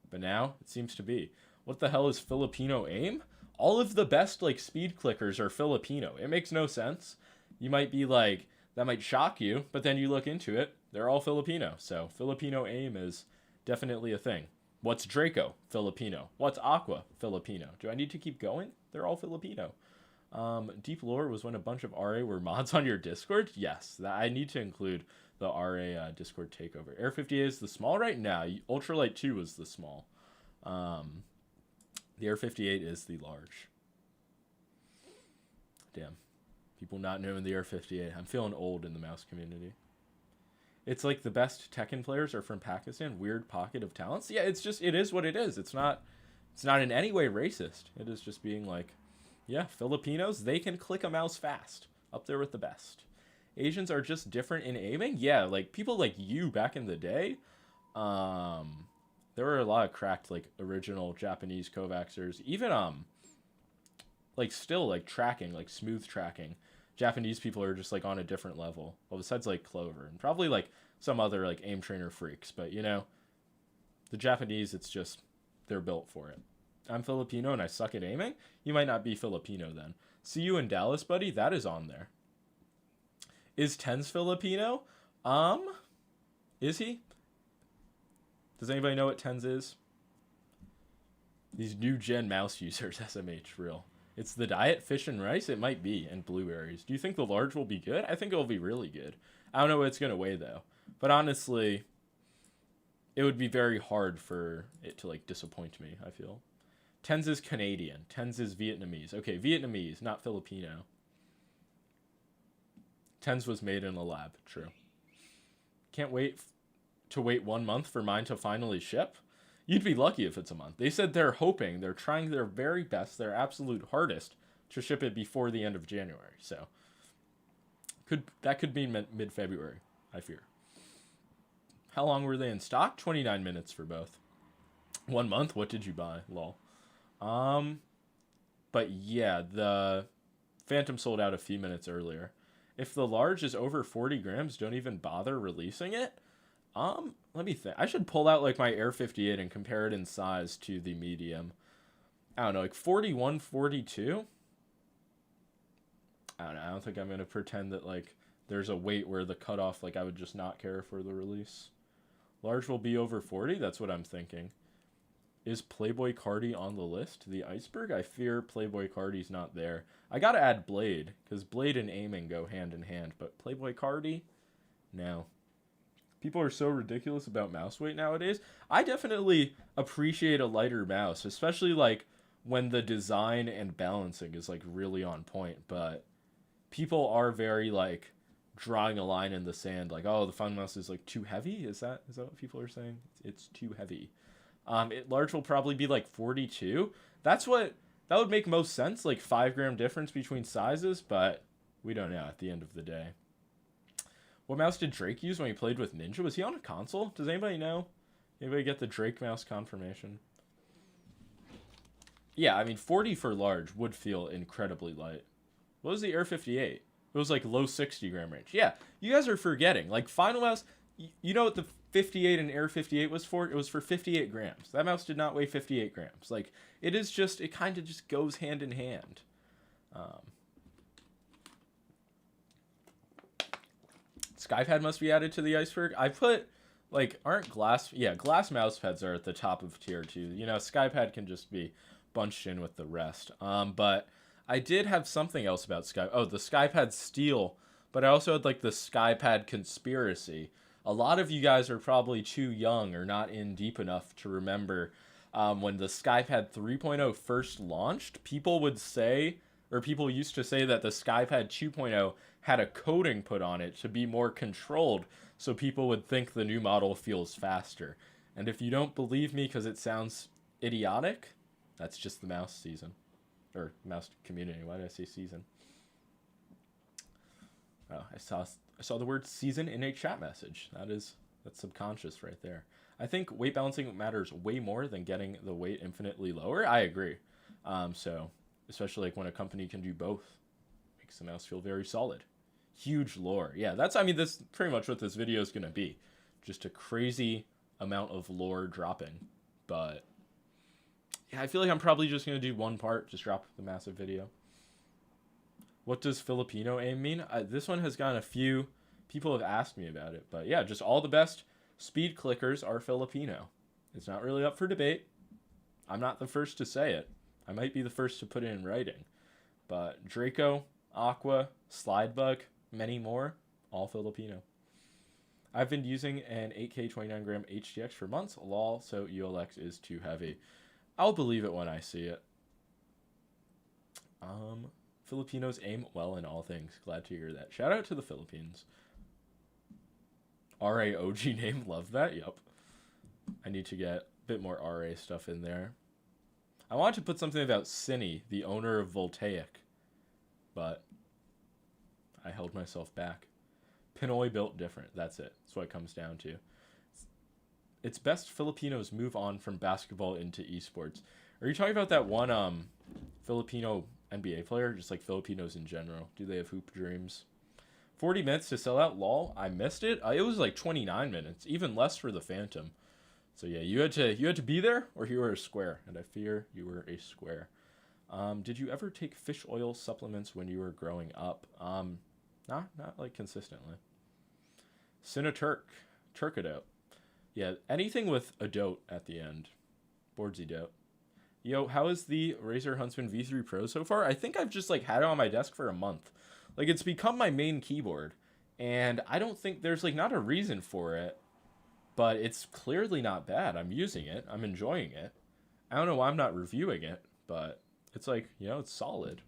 but now it seems to be. What the hell is Filipino aim? All of the best like speed clickers are Filipino. It makes no sense. You might be like, that might shock you, but then you look into it, they're all Filipino. So Filipino aim is definitely a thing. What's Draco? Filipino. What's Aqua? Filipino. Do I need to keep going? They're all Filipino. Deep Lore was when a bunch of RA were mods on your Discord? Yes, I need to include the RA Discord takeover. Air 58 is the small right now. Ultralight 2 was the small. The Air 58 is the large. Damn. People not knowing the Air 58. I'm feeling old in the mouse community. It's like the best Tekken players are from Pakistan. Weird pocket of talents. Yeah, it is what it is. It's not in any way racist. It is just being like, yeah, Filipinos, they can click a mouse fast. Up there with the best. Asians are just different in aiming. Yeah, like people like you back in the day. There were a lot of cracked like original Japanese Kovaxers. Even like still like tracking, like smooth tracking. Japanese people are just like on a different level. Well, besides like Clover and probably like some other like aim trainer freaks, but you know, the Japanese, it's just they're built for it. I'm Filipino and I suck at aiming. You might not be Filipino then. See you in Dallas, buddy. That is on there. Is Tens Filipino? Is he? Does anybody know what Tens is? These new gen mouse users, SMH, real. It's the diet, fish and rice? It might be, and blueberries. Do you think the large will be good? I think it will be really good. I don't know what it's going to weigh, though. But honestly, it would be very hard for it to, like, disappoint me, I feel. Tens is Canadian. Tens is Vietnamese. Okay, Vietnamese, not Filipino. Tens was made in a lab, true. Can't wait to wait 1 month for mine to finally ship. You'd be lucky if it's a month. They said they're trying their very best, their absolute hardest, to ship it before the end of January. So, that could be mid-February, I fear. How long were they in stock? 29 minutes for both. 1 month? What did you buy? Lol. But yeah, the Phantom sold out a few minutes earlier. If the large is over 40 grams, don't even bother releasing it. Let me think. I should pull out like my Air 58 and compare it in size to the medium. I don't know, like 41, 42. I don't know. I don't think I'm going to pretend that like there's a weight where the cutoff, like I would just not care for the release. Large will be over 40. That's what I'm thinking. Is Playboy Cardi on the list? The iceberg? I fear Playboy Cardi's not there. I got to add Blade because Blade and aiming go hand in hand, but Playboy Cardi? No. People are so ridiculous about mouse weight nowadays. I definitely appreciate a lighter mouse, especially like when the design and balancing is like really on point. But people are very like drawing a line in the sand, like, oh, the Finalmouse is like too heavy. Is that what people are saying? It's too heavy. Large will probably be like 42. That would make most sense, like 5 gram difference between sizes, but we don't know at the end of the day. What mouse did Drake use when he played with Ninja? Was he on a console? Does anybody know? Anybody get the Drake mouse confirmation? Yeah, I mean, 40 for large would feel incredibly light. What was the Air 58? It was like low 60 gram range. Yeah, you guys are forgetting. Like, Finalmouse, you know what the 58 and Air 58 was for? It was for 58 grams. That mouse did not weigh 58 grams. Like, it kind of just goes hand in hand. Skypad must be added to the iceberg. I put, like, glass mouse pads are at the top of tier 2. You know, Skypad can just be bunched in with the rest. But I did have something else about Skypad. Oh, the Skypad Steel. But I also had, like, the Skypad Conspiracy. A lot of you guys are probably too young or not in deep enough to remember when the Skypad 3.0 first launched, people used to say that the Skypad 2.0 had a coating put on it to be more controlled so people would think the new model feels faster. And if you don't believe me because it sounds idiotic, that's just the mouse season. Or mouse community. Why did I say season? Oh, I saw the word season in a chat message. That's subconscious right there. I think weight balancing matters way more than getting the weight infinitely lower. I agree. So especially like when a company can do both, makes the mouse feel very solid. Huge lore. Yeah, that's pretty much what this video is gonna be. Just a crazy amount of lore dropping. But yeah, I feel like I'm probably just gonna do one part, just drop the massive video. What does Filipino aim mean? This one has gotten a few people have asked me about it, but yeah, just all the best speed clickers are Filipino. It's not really up for debate. I'm not the first to say it. I might be the first to put it in writing. But Draco, Aqua, Slidebug, many more, all Filipino. I've been using an 8K 29-gram HTX for months. Lol, so ULX is too heavy. I'll believe it when I see it. Filipinos aim well in all things. Glad to hear that. Shout out to the Philippines. RA OG name, love that. Yep. I need to get a bit more RA stuff in there. I wanted to put something about Cine, the owner of Voltaic, but I held myself back. Pinoy built different. That's it. That's what it comes down to. It's best Filipinos move on from basketball into esports. Are you talking about that one Filipino NBA player? Just like Filipinos in general. Do they have hoop dreams? 40 minutes to sell out. Lol, I missed it. It was like 29 minutes, even less for the Phantom. So yeah, you had to be there, or you were a square, and I fear you were a square. Did you ever take fish oil supplements when you were growing up? Not like consistently. Turkadote. Yeah, anything with a dote at the end. Boardsy dote. Yo, how is the Razer Huntsman V3 Pro so far? I think I've just like had it on my desk for a month. Like it's become my main keyboard, and I don't think there's like not a reason for it, but it's clearly not bad. I'm using it. I'm enjoying it. I don't know why I'm not reviewing it, but it's like, it's solid.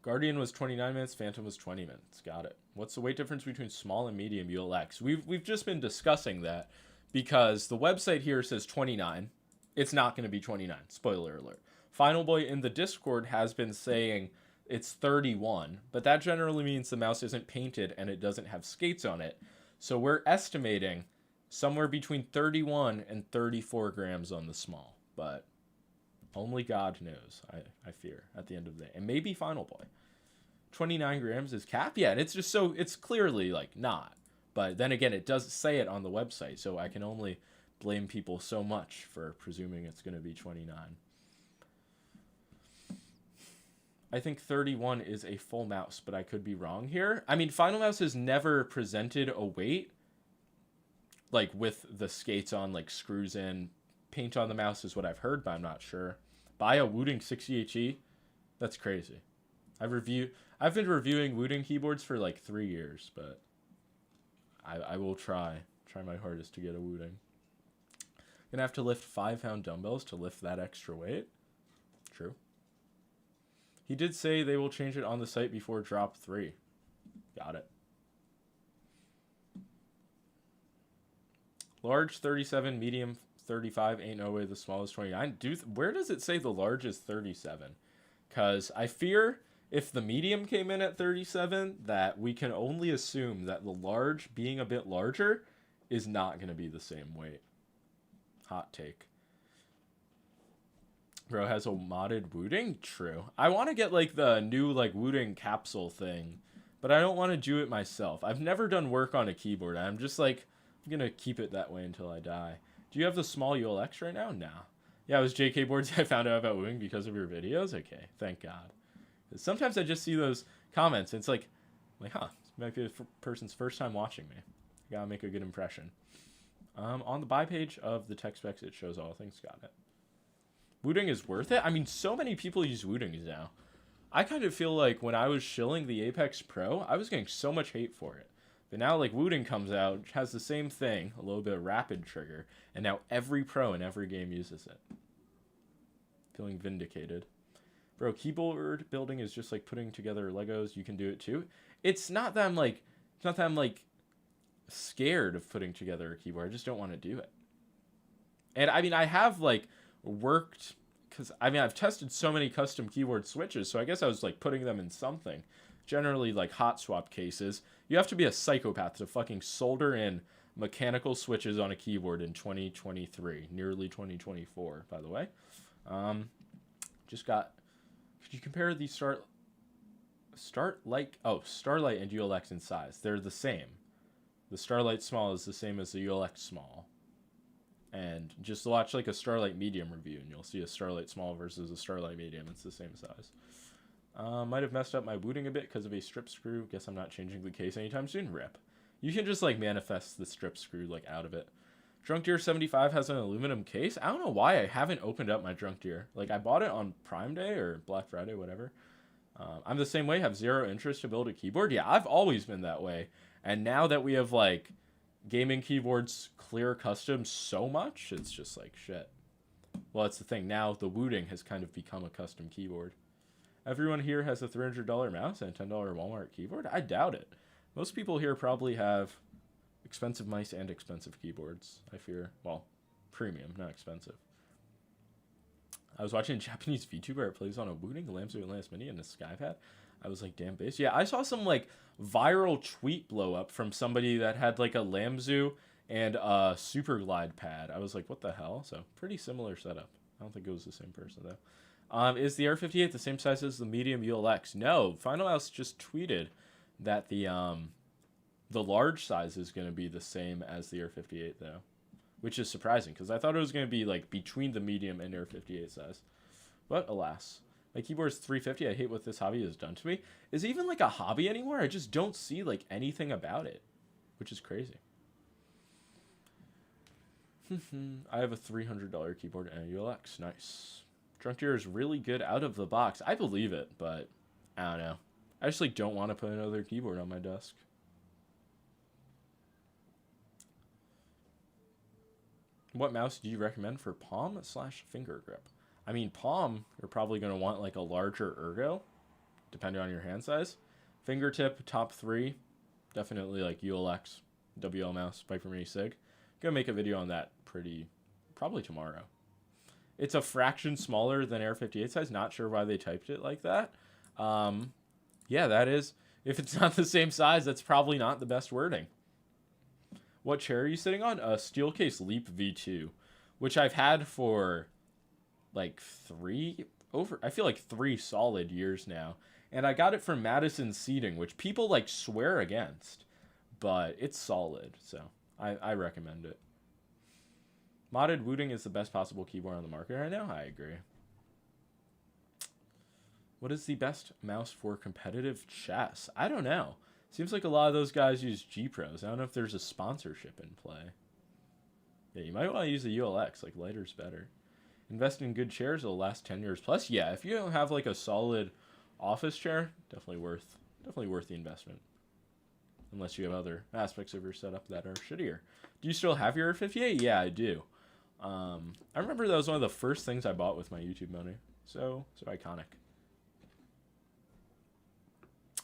Guardian was 29 minutes, Phantom was 20 minutes. Got it. What's the weight difference between small and medium ULX? We've just been discussing that because the website here says 29. It's not going to be 29. Spoiler alert. Final Boy in the Discord has been saying it's 31, but that generally means the mouse isn't painted and it doesn't have skates on it. So we're estimating somewhere between 31 and 34 grams on the small, but only God knows, I fear, at the end of the day. And maybe Final Boy. 29 grams is cap? Yeah, and it's clearly like not. But then again, it does say it on the website, so I can only blame people so much for presuming it's going to be 29. I think 31 is a full mouse, but I could be wrong here. I mean, Finalmouse has never presented a weight like with the skates on, like screws in. Paint on the mouse is what I've heard, but I'm not sure. Buy a Wooting 60HE? That's crazy. I've been reviewing Wooting keyboards for like 3 years, but I will try my hardest to get a Wooting. Gonna have to lift 5-pound dumbbells to lift that extra weight. True. He did say they will change it on the site before drop 3. Got it. Large 37, medium 35, ain't no way the smallest 29. Where does it say the large is 37? Because I fear if the medium came in at 37, that we can only assume that the large, being a bit larger, is not going to be the same weight. Hot take. Bro has a modded Wooting? True. I want to get like the new like Wooting capsule thing, but I don't want to do it myself. I've never done work on a keyboard. I'm just like, I'm going to keep it that way until I die. Do you have the small ULX right now? No. Yeah, it was JK boards I found out about Wooting because of your videos. Okay, thank God. Sometimes I just see those comments. And it's like, huh, this might be the person's first time watching me. I gotta make a good impression. On the buy page of the tech specs, it shows all things. Got it. Wooting is worth it. I mean, so many people use Wootings now. I kind of feel like when I was shilling the Apex Pro, I was getting so much hate for it. But now, like, Wooting comes out, has the same thing, a little bit of rapid trigger, and now every pro in every game uses it. Feeling vindicated. Bro, keyboard building is just like putting together Legos. You can do it too. It's not that I'm like scared of putting together a keyboard. I just don't want to do it. And I mean, I have like worked, because I mean, I've tested so many custom keyboard switches, so I guess I was like putting them in something. Generally, like hot swap cases. You have to be a psychopath to fucking solder in mechanical switches on a keyboard in 2023, nearly 2024, by the way. Just got. Could you compare the Starlight and ULX in size? They're the same. The Starlight Small is the same as the ULX Small. And just watch like a Starlight Medium review, and you'll see a Starlight Small versus a Starlight Medium. It's the same size. Might have messed up my booting a bit because of a strip screw. Guess I'm not changing the case anytime soon. Rip. You can just like manifest the strip screw like out of it. Drunk Deer 75 has an aluminum case. I don't know why I haven't opened up my Drunk Deer. Like I bought it on Prime Day or Black Friday, whatever. I'm the same way. Have zero interest to build a keyboard. Yeah, I've always been that way. And now that we have like gaming keyboards clear custom so much, it's just like shit. Well, that's the thing. Now the Wooting has kind of become a custom keyboard. Everyone here has a $300 mouse and a $10 Walmart keyboard? I doubt it. Most people here probably have expensive mice and expensive keyboards, I fear. Well, premium, not expensive. I was watching a Japanese VTuber. It plays on a Wooting, Lamsu Lance Mini, and a Skypad. I was like, damn bass. Yeah, I saw some like viral tweet blow up from somebody that had like a Lamzu and a Super Glide pad. I was like, what the hell? So pretty similar setup. I don't think it was the same person though. Is the R58 the same size as the medium ULX? No, Finalmouse just tweeted that the large size is going to be the same as the R58 though, which is surprising because I thought it was going to be like between the medium and R58 size. But alas, my keyboard's 350. I hate what this hobby has done to me. Is it even like a hobby anymore? I just don't see like anything about it, which is crazy. I have a $300 keyboard and a ULX. Nice. Drunk Deer is really good out of the box. I believe it, but I don't know. I just like don't want to put another keyboard on my desk. What mouse do you recommend for palm/finger grip? I mean, palm, you're probably going to want like a larger ergo, depending on your hand size. Fingertip, top 3, definitely like ULX, WL mouse, Viper Mini Sig. Gonna make a video on that probably tomorrow. It's a fraction smaller than R58 size. Not sure why they typed it like that. Yeah, that is. If it's not the same size, that's probably not the best wording. What chair are you sitting on? A Steelcase Leap V2, which I've had for like I feel like 3 solid years now. And I got it from Madison Seating, which people like swear against, but it's solid. So I recommend it. Modded Wooting is the best possible keyboard on the market right now. I agree. What is the best mouse for competitive chess? I don't know. Seems like a lot of those guys use G Pros. I don't know if there's a sponsorship in play. Yeah, you might want to use the ULX. Like lighter's better. Invest in good chairs. It'll last 10 years plus. Yeah, if you don't have like a solid office chair, definitely worth the investment. Unless you have other aspects of your setup that are shittier. Do you still have your 58? Yeah, I do. I remember that was one of the first things I bought with my YouTube money. So iconic.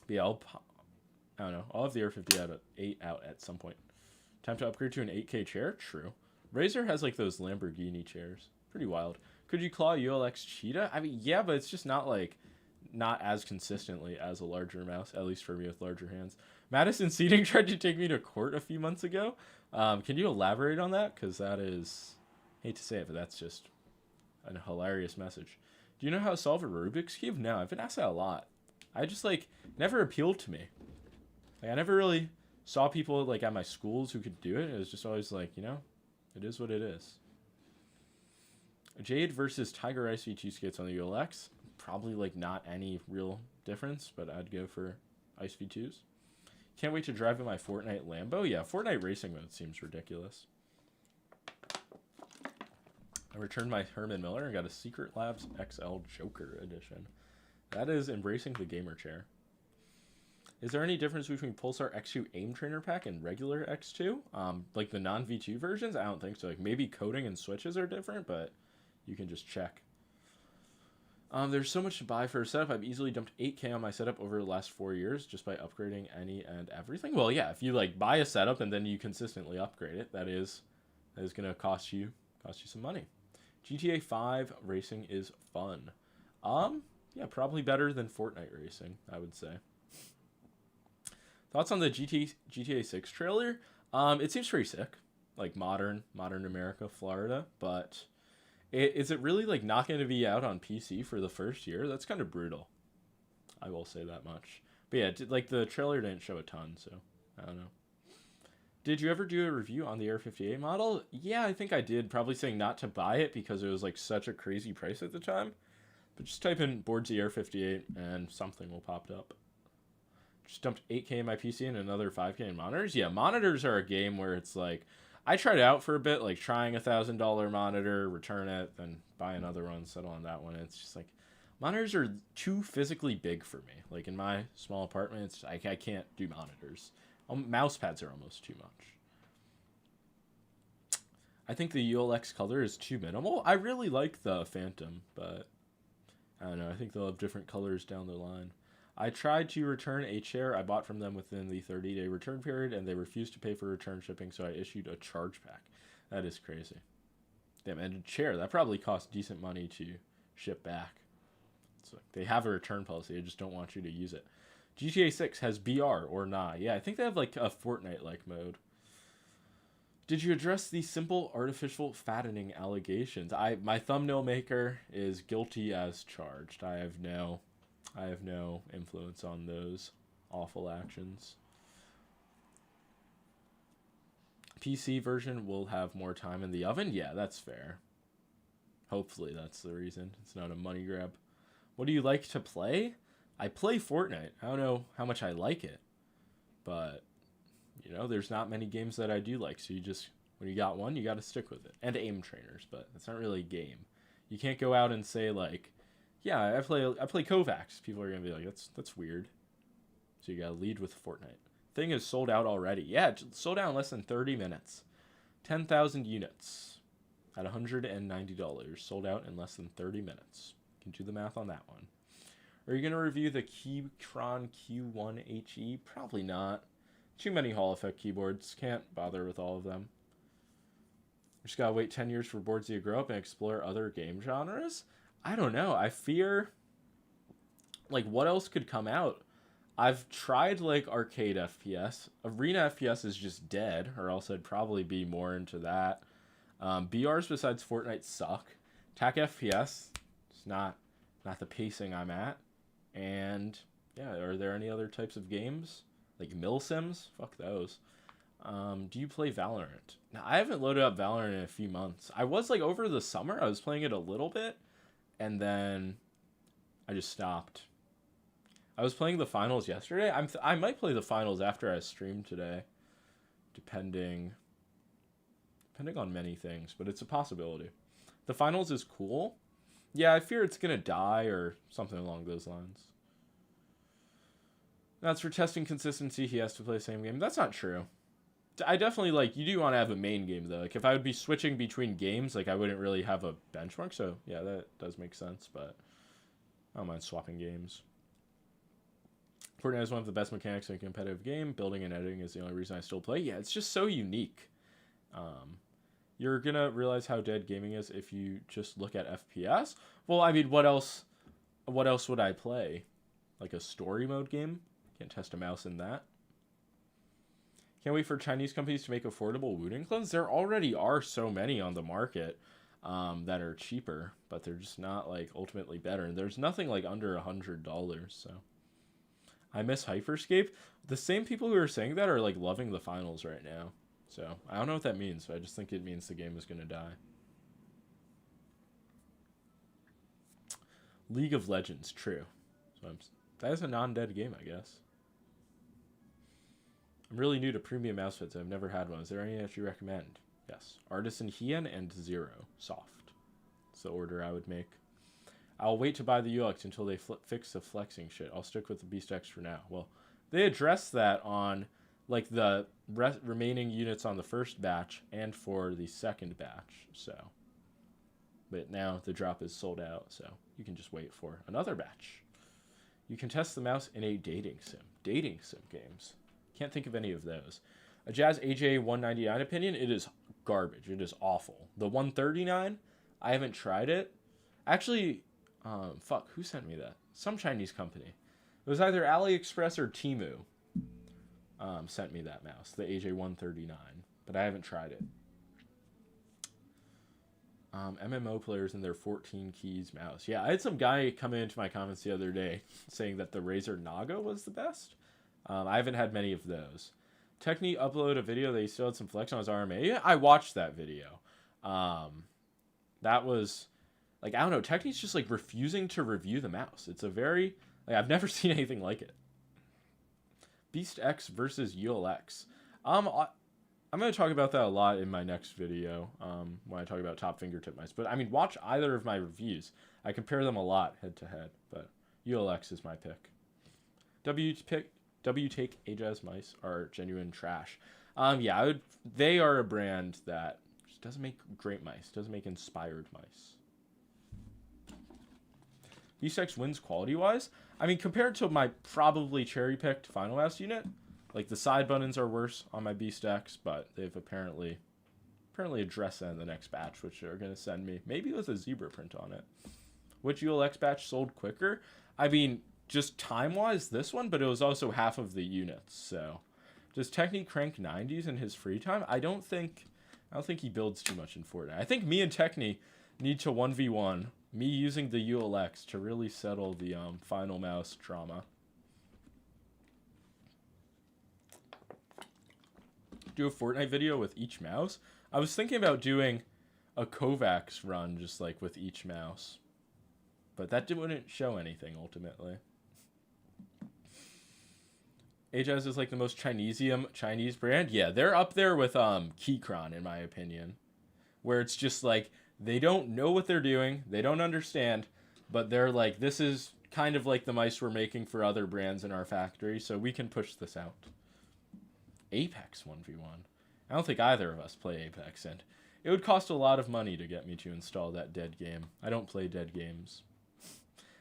But yeah, I don't know. I'll have the R58 out at some point. Time to upgrade to an 8K chair? True. Razer has like those Lamborghini chairs. Pretty wild. Could you claw ULX Cheetah? I mean, yeah, but it's just not as consistently as a larger mouse, at least for me with larger hands. Madison Seating tried to take me to court a few months ago. Can you elaborate on that? Because that is, hate to say it, but that's just a hilarious message. Do you know how to solve a Rubik's Cube? No, I've been asked that a lot. I just never appealed to me. Like I never really saw people like at my schools who could do it. It was just always like, it is what it is. Jade versus Tiger Ice V2 skates on the ULX. Probably like not any real difference, but I'd go for Ice V2s. Can't wait to drive in my Fortnite Lambo. Yeah, Fortnite racing mode seems ridiculous. I returned my Herman Miller and got a Secret Labs XL Joker edition. That is embracing the gamer chair. Is there any difference between Pulsar X2 Aim Trainer Pack and regular X2? Like the non-V2 versions? I don't think so. Like maybe coding and switches are different, but you can just check. There's so much to buy for a setup. I've easily dumped 8K on my setup over the last 4 years just by upgrading any and everything. Well, yeah, if you buy a setup and then you consistently upgrade it, that is going to cost you Cost you some money. GTA 5 racing is fun. Yeah, probably better than Fortnite racing, I would say. Thoughts on the GTA 6 trailer? It seems pretty sick. Like modern America, Florida, but is it really like not going to be out on PC for the first year? That's kind of brutal. I will say that much. But yeah, like the trailer didn't show a ton, so I don't know. Did you ever do a review on the Air 58 model? Yeah, I think I did. Probably saying not to buy it because it was like such a crazy price at the time. But just type in boards the Air 58 and something will pop up. Just dumped 8K in my PC and another 5K in monitors. Yeah, monitors are a game where it's like, I tried it out for a bit, like trying $1,000 monitor, return it, then buy another one, settle on that one. It's just like, monitors are too physically big for me. Like in my small apartment, it's, I can't do monitors. Mouse pads are almost too much. I think the ultralightx color is too minimal. I really like the Phantom, but I don't know. I think they'll have different colors down the line. I tried to return a chair I bought from them within the 30-day return period, and they refused to pay for return shipping, so I issued a charge back. That is crazy. Damn, and a chair, that probably costs decent money to ship back. So they have a return policy, they just don't want you to use it. GTA 6 has BR or not. Yeah, I think they have like a Fortnite-like mode. Did you address the simple artificial fattening allegations? My thumbnail maker is guilty as charged. I have no influence on those awful actions. PC version will have more time in the oven? Yeah, that's fair. Hopefully that's the reason. It's not a money grab. What do you like to play? I play Fortnite. I don't know how much I like it. But, you know, there's not many games that I do like. So you just, when you got one, you got to stick with it. And aim trainers, but it's not really a game. You can't go out and say, like, yeah, I play Kovacs. People are going to be like, that's weird. So you got to lead with Fortnite. Thing is sold out already. Yeah, it sold out in less than 30 minutes. 10,000 units at $190. Sold out in less than 30 minutes. You can do the math on that one. Are you going to review the Keychron Q1HE? Probably not. Too many Hall effect keyboards. Can't bother with all of them. Just got to wait 10 years for boards to grow up and explore other game genres? I don't know. I fear, like, what else could come out? I've tried, like, arcade FPS. Arena FPS is just dead, or else I'd probably be more into that. BRs besides Fortnite suck. TAC FPS, it's not the pacing I'm at. And, yeah, are there any other types of games? Like milsims? Fuck those. Do you play Valorant? Now, I haven't loaded up Valorant in a few months. I was, like, over the summer, I was playing it a little bit. And then I just stopped. I was playing the finals yesterday. I might play the finals after I stream today, depending on many things, but it's a possibility. The finals is cool. Yeah, I fear it's gonna die or something along those lines. That's for testing consistency. He has to play the same game. That's not true. I definitely, like, you do want to have a main game, though. Like, if I would be switching between games, like, I wouldn't really have a benchmark. So, yeah, that does make sense, but I don't mind swapping games. Fortnite is one of the best mechanics in a competitive game. Building and editing is the only reason I still play. Yeah, it's just so unique. You're going to realize how dead gaming is if you just look at FPS. Well, I mean, what else would I play? Like a story mode game? Can't test a mouse in that. Can't wait for Chinese companies to make affordable Wooten clones. There already are so many on the market that are cheaper, but they're just not, like, ultimately better. And there's nothing, like, under $100, so. I miss Hyperscape. The same people who are saying that are, like, loving the finals right now. So, I don't know what that means, but I just think it means the game is going to die. League of Legends, true. So that is a non-dead game, I guess. I'm really new to premium mouse pads. I've never had one. Is there any that you recommend? Yes. Artisan Hien and Zero. Soft. That's the order I would make. I'll wait to buy the UX until they fix the flexing shit. I'll stick with the Beast X for now. Well, they addressed that on, like, the remaining units on the first batch and for the second batch. So, but now the drop is sold out, so you can just wait for another batch. You can test the mouse in a dating sim. Dating sim games. Can't think of any of those. A Jazz AJ 199 opinion. It is garbage. It is awful. The 139, I haven't tried it. Actually, fuck, who sent me that? Some Chinese company. It was either AliExpress or Temu. Sent me that mouse, the AJ139, but I haven't tried it. MMO players and their 14 keys mouse. Yeah, I had some guy come into my comments the other day saying that the Razer Naga was the best. I haven't had many of those. Technique uploaded a video that he still had some flex on his RMA. Yeah, I watched that video. That was, like, I don't know, Technique's just, like, refusing to review the mouse. It's a very, like, I've never seen anything like it. Beast X versus ULX. I'm going to talk about that a lot in my next video when I talk about top fingertip mice. But, I mean, watch either of my reviews. I compare them a lot head-to-head, but ULX is my pick. W-Take Ajaz mice are genuine trash. Yeah, they are a brand that just doesn't make great mice, doesn't make inspired mice. Beast X wins quality-wise. I mean, compared to my probably cherry-picked Finalmouse unit, like, the side buttons are worse on my Beast X, but they've apparently addressed that in the next batch, which they're going to send me. Maybe with a zebra print on it. Which ULX batch sold quicker? I mean, just time-wise, this one, but it was also half of the units, so. Does Technique crank 90s in his free time? I don't think he builds too much in Fortnite. I think me and Technique need to 1v1, me using the ULX to really settle the Finalmouse trauma. Do a Fortnite video with each mouse. I was thinking about doing a Kovacs run just like with each mouse, but that wouldn't show anything ultimately. Ajaz is like the most Chinese brand. Yeah, they're up there with Keychron in my opinion, where it's just like they don't know what they're doing, they don't understand, but they're like, this is kind of like the mice we're making for other brands in our factory, so we can push this out. Apex 1v1. I don't think either of us play Apex, and it would cost a lot of money to get me to install that dead game. I don't play dead games.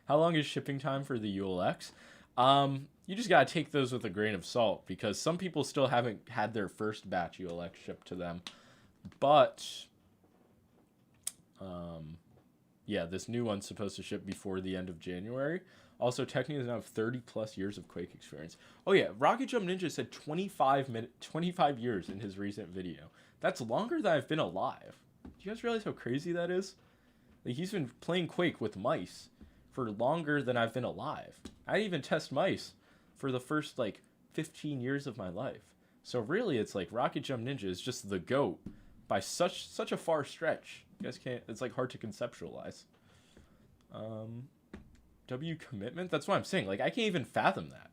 How long is shipping time for the ULX? You just gotta take those with a grain of salt, because some people still haven't had their first batch ULX shipped to them. But, yeah, this new one's supposed to ship before the end of January. Also, Technique does now have 30 plus years of Quake experience. Oh yeah, Rocket Jump Ninja said 25 years in his recent video. That's longer than I've been alive. Do you guys realize how crazy that is? Like, he's been playing Quake with mice for longer than I've been alive. I didn't even test mice for the first, like, 15 years of my life. So really, it's like Rocket Jump Ninja is just the GOAT by such a far stretch. You guys can't, it's like hard to conceptualize. W commitment? That's what I'm saying. Like, I can't even fathom that.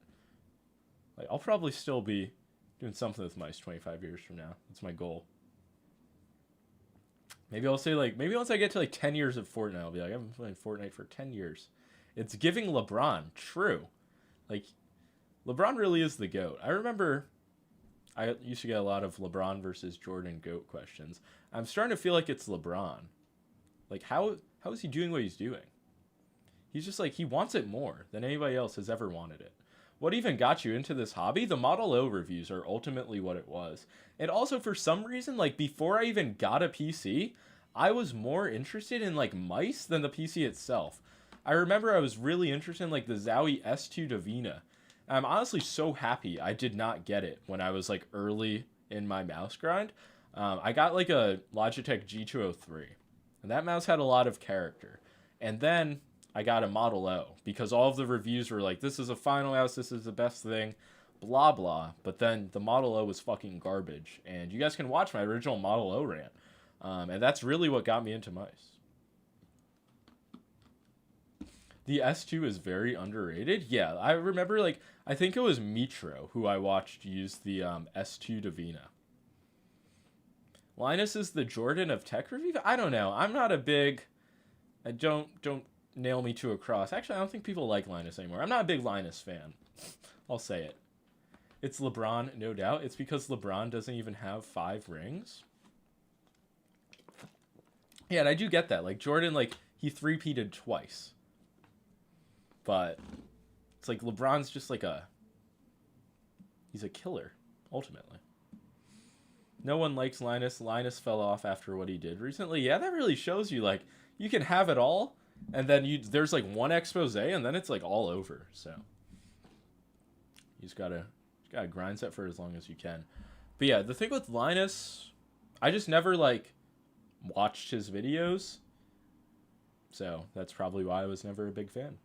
Like, I'll probably still be doing something with mice 25 years from now. That's my goal. Maybe I'll say, like, maybe once I get to, like, 10 years of Fortnite, I'll be like, I've been playing Fortnite for 10 years. It's giving LeBron. True. Like, LeBron really is the GOAT. I remember I used to get a lot of LeBron versus Jordan GOAT questions. I'm starting to feel like it's LeBron. Like, how is he doing what he's doing? He's just like, he wants it more than anybody else has ever wanted it. What even got you into this hobby? The Model O reviews are ultimately what it was. And also, for some reason, like, before I even got a PC, I was more interested in, like, mice than the PC itself. I remember I was really interested in, like, the Zowie S2 Divina. I'm honestly so happy I did not get it when I was, like, early in my mouse grind. I got, like, a Logitech G203. And that mouse had a lot of character. And then I got a Model O, because all of the reviews were like, this is a Finalmouse, this is the best thing, blah, blah. But then the Model O was fucking garbage. And you guys can watch my original Model O rant. And that's really what got me into mice. The S2 is very underrated. Yeah, I remember, like, I think it was Mitro who I watched use the S2 Divina. Linus is the Jordan of tech review? I don't know. I'm not a big... Don't nail me to a cross. Actually, I don't think people like Linus anymore. I'm not a big Linus fan. I'll say it. It's LeBron, no doubt. It's because LeBron doesn't even have 5 rings. Yeah, and I do get that. Like, Jordan, like, he 3-peated twice. But it's like LeBron's just like he's a killer, ultimately. No one likes Linus. Linus fell off after what he did recently. Yeah, that really shows you like you can have it all, and then there's like one expose, and then it's like all over. So you just gotta grind set for as long as you can. But yeah, the thing with Linus, I just never like watched his videos, so that's probably why I was never a big fan.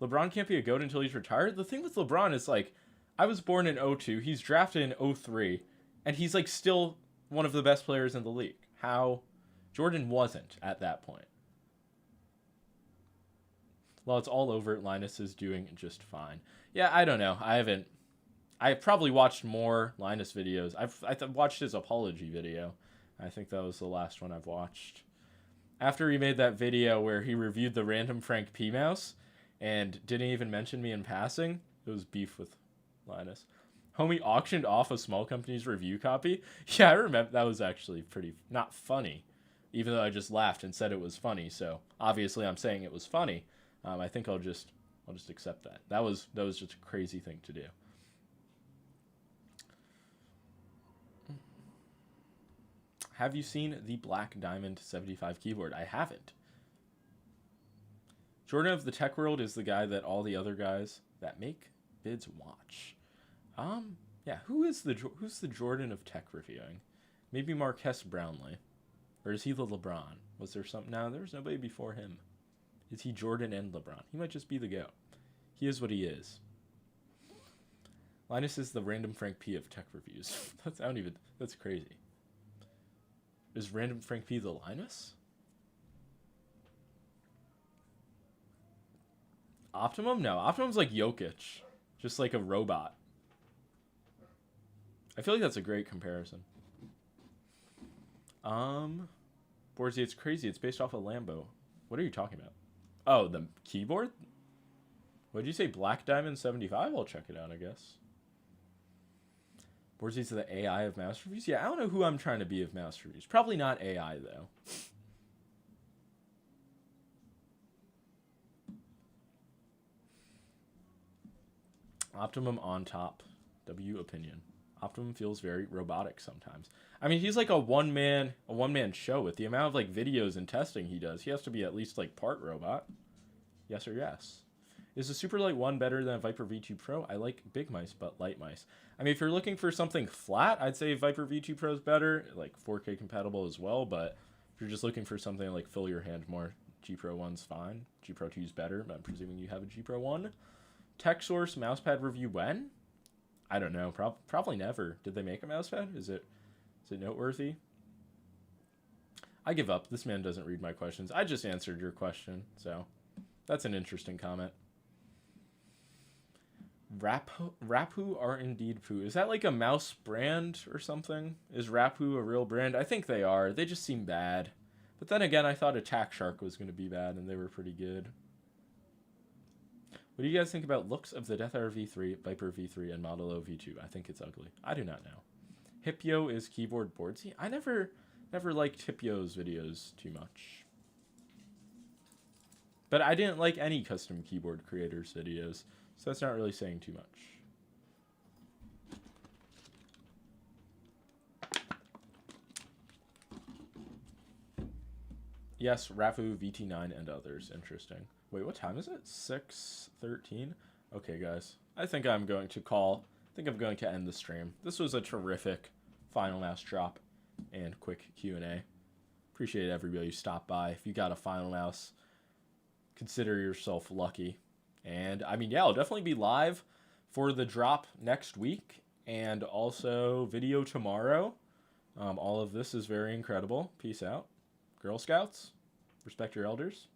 LeBron can't be a GOAT until he's retired. The thing with LeBron is like, I was born in '02. He's drafted in '03, and he's like still one of the best players in the league. How Jordan wasn't at that point. Well, it's all over. Linus is doing just fine. Yeah, I don't know. I've probably watched more Linus videos. I've watched his apology video. I think that was the last one I've watched. After he made that video where he reviewed the random Frank P. Mouse and didn't even mention me in passing, it was beef with Linus. Homie auctioned off a small company's review copy. Yeah, I remember. That was actually pretty not funny, even though I just laughed and said it was funny. So obviously I'm saying it was funny. I think I'll just accept that. That was just a crazy thing to do. Have you seen the Black Diamond 75 keyboard? I haven't. Jordan of the tech world is the guy that all the other guys that make bids watch. Yeah, who's the Jordan of tech reviewing? Maybe Marquess Brownlee. Or is he the LeBron? Was there something? No, there was nobody before him. Is he Jordan and LeBron? He might just be the GOAT. He is what he is. Linus is the random Frank P of tech reviews. That's crazy. Is random Frank P the Linus? Optimum? No, Optimum's like Jokic. Just like a robot. I feel like that's a great comparison. Borzy, it's crazy. It's based off a Lambo. What are you talking about? Oh, the keyboard? What did you say? Black Diamond 75? I'll check it out, I guess. Borzy's the AI of mouse reviews? Yeah, I don't know who I'm trying to be of mouse reviews. Probably not AI, though. Optimum on top. W opinion. Optimum feels very robotic sometimes. I mean, he's like a one-man show with the amount of like videos and testing he does. He has to be at least like part robot. Yes or yes. Is the Superlight 1 better than a Viper V2 Pro? I like big mice, but light mice. I mean, if you're looking for something flat, I'd say Viper V2 Pro is better, like 4K compatible as well. But if you're just looking for something like fill your hand more, G Pro 1's fine. G Pro 2 is better, but I'm presuming you have a G Pro 1. Tech Source mousepad review when? I don't know. Probably never. Did they make a mousepad? Is it noteworthy? I give up. This man doesn't read my questions. I just answered your question, so that's an interesting comment. Rapu are indeed poo. Is that like a mouse brand or something? Is Rapu a real brand? I think they are. They just seem bad. But then again, I thought Attack Shark was going to be bad, and they were pretty good. What do you guys think about looks of the Death Hour V3, Viper V3, and Model O V2? I think it's ugly. I do not know. Hipyo is keyboard board. See, I never liked Hipyo's videos too much. But I didn't like any custom keyboard creators' videos, so that's not really saying too much. Yes, Rafu, VT9, and others. Interesting. Wait, what time is it? 6:13? Okay, guys. I think I'm going to end the stream. This was a terrific Finalmouse drop and quick Q&A. Appreciate everybody who stopped by. If you got a Finalmouse, consider yourself lucky. And, I mean, yeah, I'll definitely be live for the drop next week and also video tomorrow. All of this is very incredible. Peace out. Girl Scouts, respect your elders.